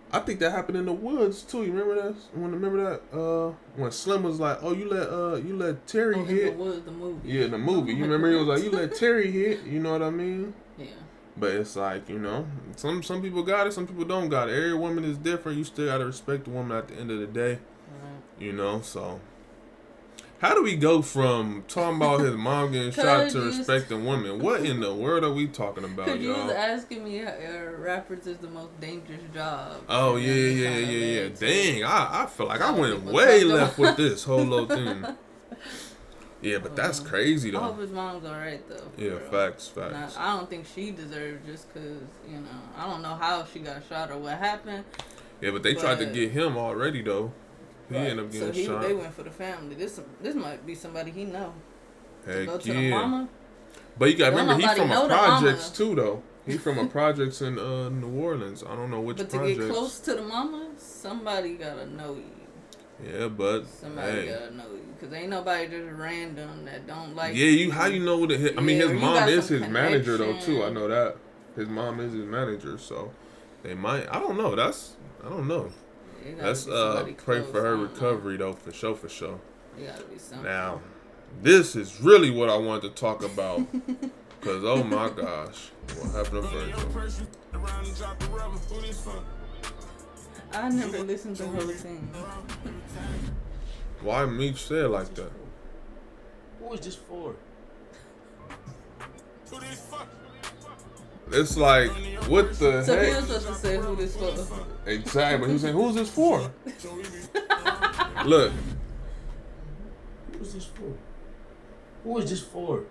I think that happened in the woods too. You remember that? Remember that? When Slim was like, "Oh, you let Terry hit." In the woods, the movie. Yeah, the movie. You remember he was like, "You let Terry hit." You know what I mean? Yeah. But it's like, you know, some people got it, some people don't got it. Every woman is different. You still gotta respect the woman at the end of the day. Right. You know, so. How do we go from talking about his mom getting shot to respecting women? What in the world are we talking about, y'all? You was asking me rappers is the most dangerous job. Oh, yeah. Dang, I feel like I went way left with this whole little thing. Yeah, but that's crazy, though. I hope his mom's all right, though. Yeah, facts. I don't think she deserved just because, you know, I don't know how she got shot or what happened. Yeah, but they tried to get him already, though. He ended up getting shot. They went for the family. This might be somebody he know. Heck go to the mama. But you got to remember, he's from a projects too, though. He's from a projects in New Orleans. I don't know which projects. But to get close to the mama, somebody got to know you. Yeah, but somebody got to know you. Because ain't nobody just random that don't like you. How you know that? I mean, his mom is his manager, though, too. I know that. His mom is his manager, so they might. I don't know. I don't know. Let's pray for her recovery, though, for sure. It gotta be something. Now, this is really what I wanted to talk about. Because, oh my gosh, what happened first? I never listened to the whole thing. Why Meech say it like that? Who is this for? It's like, what the heck? So he was supposed to say who this for. Exactly, but he said, who's this for? Look. Who's this for? Who is this for?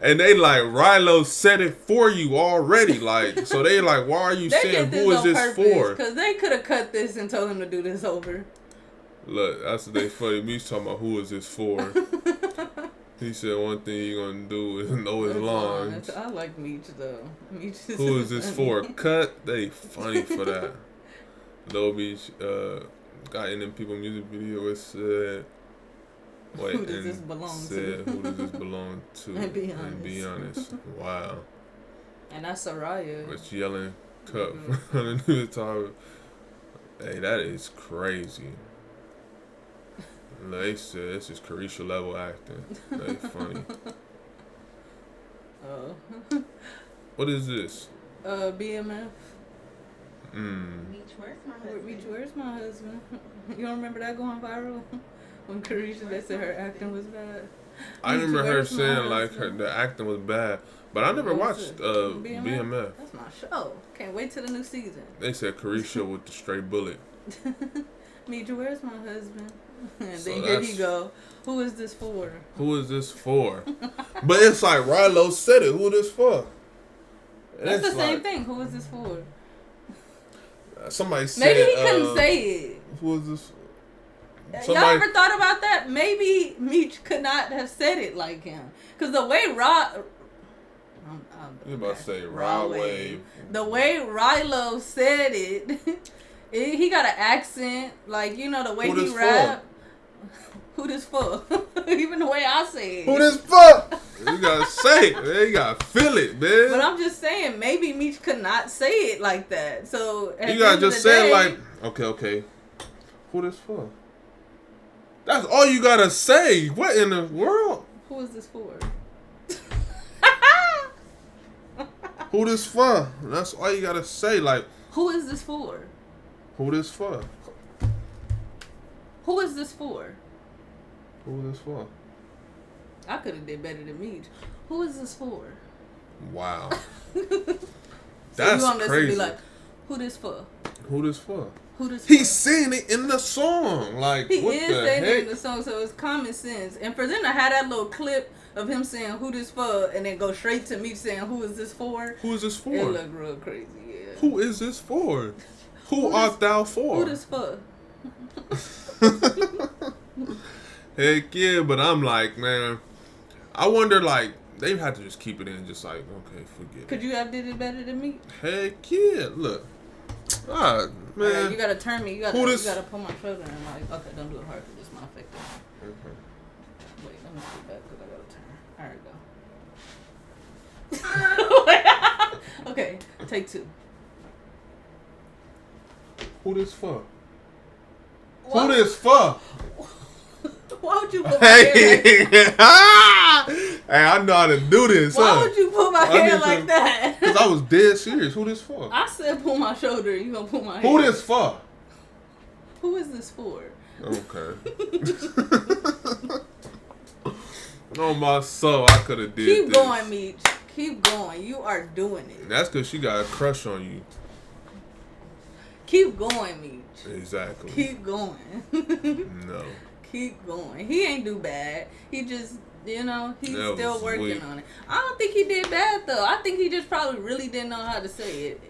And they like, Rylo said it for you already. Like, so they like, why are you saying who is this for? Because they could have cut this and told him to do this over. Look, that's what they funny. Me's talking about who is this for. He said one thing he gonna do is know his lines. I like Meech though. Who is this for? Cut. They funny for that. Lil Meech got in them people music video. It said, who does this belong to? Who does this belong to? And be honest. Wow. And that's Soraya. Was yelling cup underneath the top. Hey, that is crazy. They said this is Carisha level acting. They funny. Oh. What is this? BMF. Meech, where's my husband? Meech, where's my husband? You don't remember that going viral? When Carisha, they said her acting was bad. I remember her saying like the acting was bad. But I never watched BMF. That's my show. Can't wait till the new season. They said Carisha with the straight bullet. Meech, where's my husband? And so then here he go. Who is this for? Who is this for? But it's like Rylo said it. Who is this for? That's the same thing. Who is this for? Somebody said. Maybe he couldn't say it. Who is this? Y'all ever thought about that? Maybe Meech could not have said it like him. Because the way you about to say Rawest. The way Rylo said it, he got an accent. Like, you know, the way he rap. Who this for? Even the way I say it. Who this for? You gotta say it, man. You gotta feel it, man. But I'm just saying, maybe Meech could not say it like that. So you gotta just say it like, okay. Who this for? That's all you gotta say. What in the world? Who is this for? Who this for? That's all you gotta say. Like, who is this for? Who this for? Who is this for? Who is this for? I could have did better than Meech. Who is this for? Wow. So That's you want crazy. Us to be like, who this for? Who this for? Who this? He's saying it in the song. Like he what is the saying heck? it in the song, so it's common sense. And for them to have that little clip of him saying "Who this for" and then go straight to me saying "Who is this for?" Who is this for? It look real crazy. Yeah. Who is this for? Who art thou for? Who this for? Heck yeah, but I'm like, man, I wonder, like, they had to just keep it in, just like, okay, forget it. Could you have did it better than me? Heck yeah, look. Man. Okay, you gotta turn me. You gotta pull my shoulder and like, okay, don't do it hard because it's my effective. Okay. Wait, let me sit back because I gotta turn. Alright, go. Okay, take 2. Who this for? What? Who this for? Why would you put my hair like that? Hey, I know how to do this. Why would you put my hair like that? Because I was dead serious. Who this for? I said pull my shoulder. You gonna pull my hair? Who this for? Who is this for? Okay. On my soul, I could have did Keep this. going, Meech. Keep going. You are doing it. That's because she got a crush on you. Keep going, Meech. Exactly. Keep going. No. Keep going. He ain't do bad. He just, he's still working weak. on it. I don't think he did bad, though. I think he just probably really didn't know how to say it.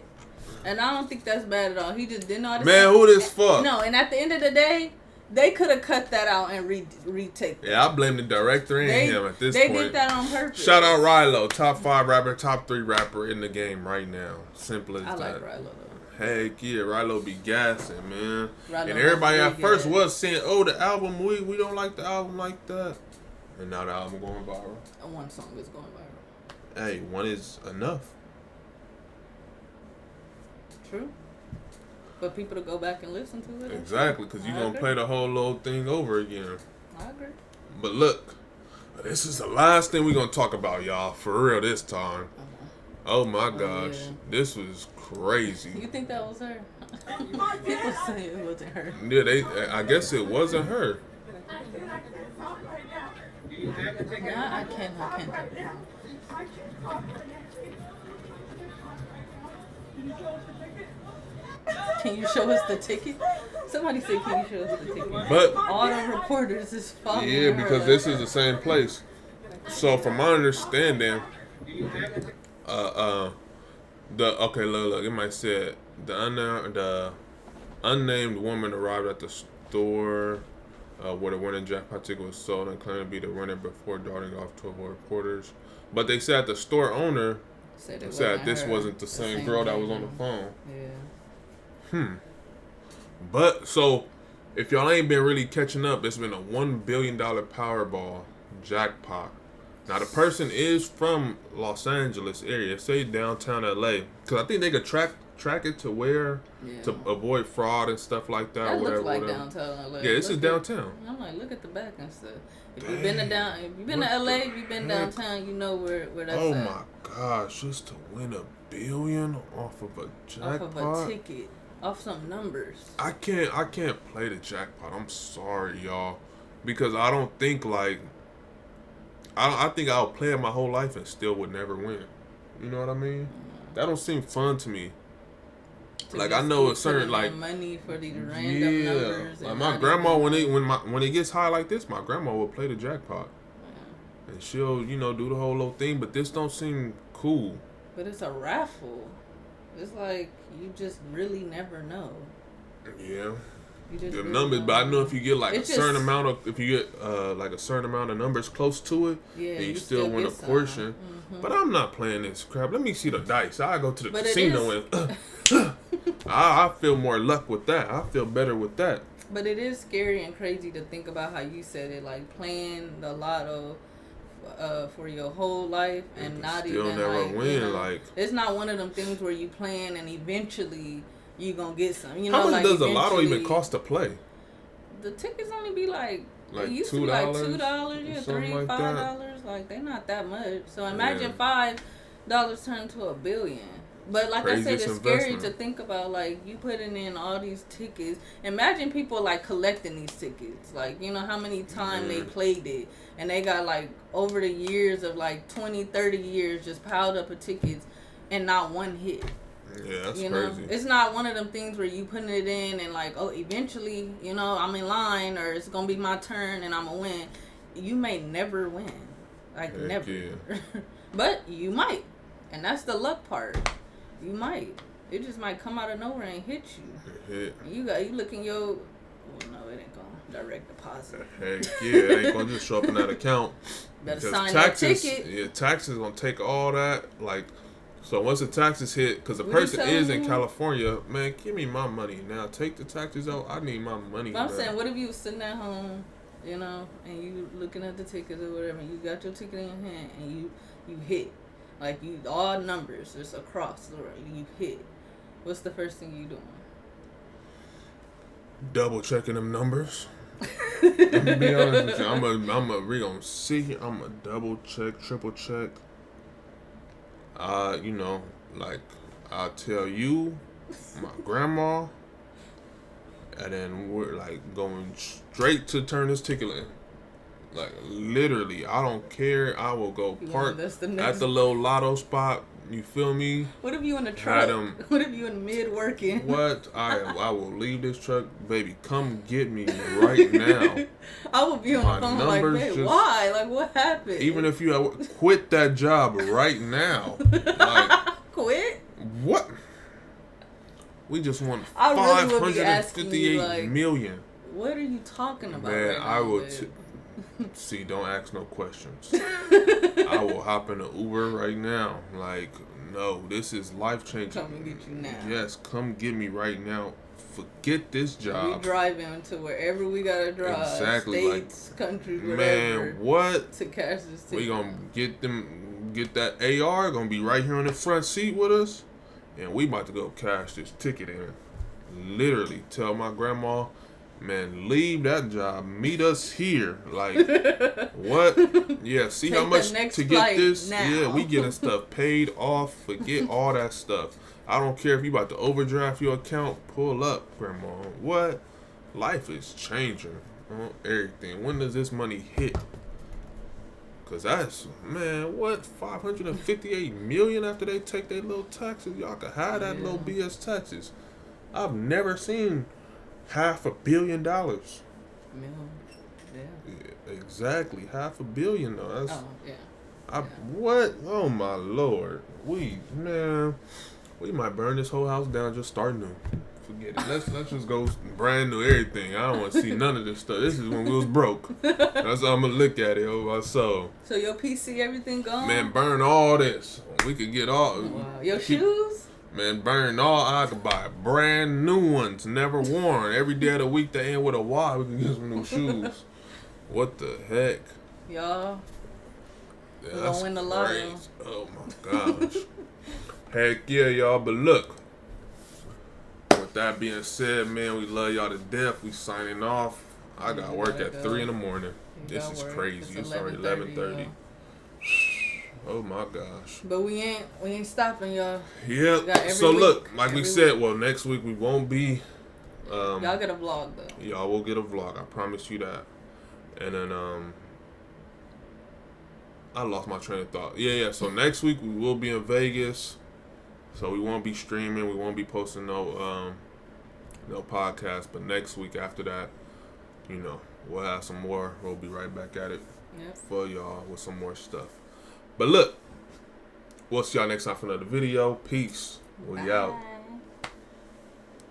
And I don't think that's bad at all. He just didn't know how to say it. Man, who this for? No, and at the end of the day, they could have cut that out and retake it. Yeah, I blame the director and him at this point. They did that on purpose. Shout out Rylo, top 5 rapper, top 3 rapper in the game right now. Simple as that. I like Rylo, though. Heck yeah, Rylo be gassing, man. Rylo, and everybody at first was saying, oh, the album, we don't like the album like that. And now the album going viral. And one song is going viral. Hey, one is enough. True. But people to go back and listen to it. Exactly, because you're going to play the whole little thing over again. I agree. But look, this is the last thing we're going to talk about, y'all, for real this time. Oh my gosh, yeah. This was crazy. You think that was her? People say it wasn't her. Yeah, I guess it wasn't her. I can't. Can you show us the ticket? Somebody said, can you show us the ticket? But all the reporters is following her. Because this is the same place. So from my understanding, look, it might say the unnamed woman arrived at the store where the winning jackpot ticket was sold and claimed to be the winner before darting off to avoid reporters. But they said the store owner said this wasn't the same girl that was on the phone. Yeah. But so if y'all ain't been really catching up, it's been a $1 billion Powerball jackpot. Now, the person is from Los Angeles area, say downtown LA. Because I think they could track it to where to avoid fraud and stuff like that. That looks like downtown LA. Yeah, this is downtown. I'm like, look at the back and stuff. If you've been to LA, if you've been downtown, you know where that's at. Oh my gosh, just to win $1 billion off of a jackpot. Off of a ticket. Off some numbers. I can't play the jackpot. I'm sorry, y'all. Because I don't think I think I'll play it my whole life and still would never win. You know what I mean? That don't seem fun to me. Like I know a certain money for these random numbers. Like my grandma when it gets high like this, my grandma will play the jackpot. Yeah. And she'll do the whole little thing, but this don't seem cool. But it's a raffle. It's like you just really never know. Yeah. The really numbers, but I know if you get a certain amount of numbers close to it, then you still win a portion. Mm-hmm. But I'm not playing this crap. Let me see the dice. I go to the casino and I feel more luck with that. I feel better with that. But it is scary and crazy to think about how you said it, like playing the lotto for your whole life and not still even never win. It's not one of them things where you plan and eventually you gonna get some. How much does a lotto even cost to play? The tickets only be like $2, $2, yeah, $3, $5. Like they're not that much. So imagine $5 turn to $1 billion. But like I said, it's scary to think about. Like you putting in all these tickets. Imagine people like collecting these tickets. Like how many times they played it, and they got like over the years of like 20, 30 years just piled up of tickets, and not one hit. Yeah, that's you crazy. Know? It's not one of them things where you putting it in and like, oh, eventually, you know, I'm in line or it's gonna be my turn and I'm gonna win. You may never win, like Heck never. Yeah. But you might, and that's the luck part. You might. It just might come out of nowhere and hit you. Hit. You look in your. Well, no, it ain't gonna direct deposit. Heck yeah, it ain't gonna just show up in that account. Better sign that ticket. Yeah, taxes gonna take all that. Like, so once the taxes hit, because the person is in California, man, give me my money now. Take the taxes out. I need my money. But I'm saying, what if you was sitting at home, you know, and you looking at the tickets or whatever, and you got your ticket in your hand, and you hit, like you all numbers, just across the road, you hit. What's the first thing you doing? Double checking them numbers. I'm gonna be honest with you. We gonna see. I'm gonna double check, triple check. You know, like I'll tell you, my grandma, and then we're like going straight to turn this ticket in. Like literally, I don't care. I will go park at the little lotto spot. You feel me? What if you in the truck? What if you in mid working? What? I will leave this truck, baby. Come get me right now. I will be on the phone like, babe, why? Like, what happened? Even if you quit that job right now. Like, quit? What? We just want $558 million. What are you talking about? Man, right I will. See, don't ask no questions. I will hop in an Uber right now. Like, no, this is life changing. Come and get you now. Yes, come get me right now. Forget this job. We driving to wherever we gotta drive. Exactly. States, like, countries, whatever. Man, what? To cash this ticket. We gonna get that AR. Gonna be right here on the front seat with us, and we about to go cash this ticket in. Literally, tell my grandma. Man, leave that job. Meet us here. Like, what? Yeah, see how much to get this? Now. Yeah, we getting stuff paid off. Forget all that stuff. I don't care if you about to overdraft your account. Pull up, grandma. What? Life is changing on everything. When does this money hit? Because that's, man, what? $558 million after they take their little taxes? Y'all can have that little BS taxes. I've never seen $500 million. Yeah. Yeah, exactly. $500 million though. That's, yeah. What? Oh my Lord. We might burn this whole house down, just start new. Forget it. Let's just go brand new everything. I don't want to see none of this stuff. This is when we was broke. That's how I'm gonna look at it over my soul. So your PC, everything gone? Man, burn all this. We could get all your shoes? Man, burn all. I could buy brand new ones, never worn. Every day of the week they end with a Y. We can get some new shoes. What the heck? Y'all. Yeah, we're gonna win the lotto. Oh my gosh. Heck yeah, y'all. But look, with that being said, man, we love y'all to death. We signing off. I got work at 3 in the morning. This is crazy. It's already 11:30. Oh my gosh. But we ain't stopping, y'all. Yeah. So look, like we said, well, next week we won't be. Y'all get a vlog though. Y'all will get a vlog. I promise you that. And then I lost my train of thought. Yeah. So next week we will be in Vegas. So we won't be streaming. We won't be posting no podcast. But next week after that, you know, we'll have some more. We'll be right back at it for y'all with some more stuff. But look, we'll see y'all next time for another video. Peace. We out.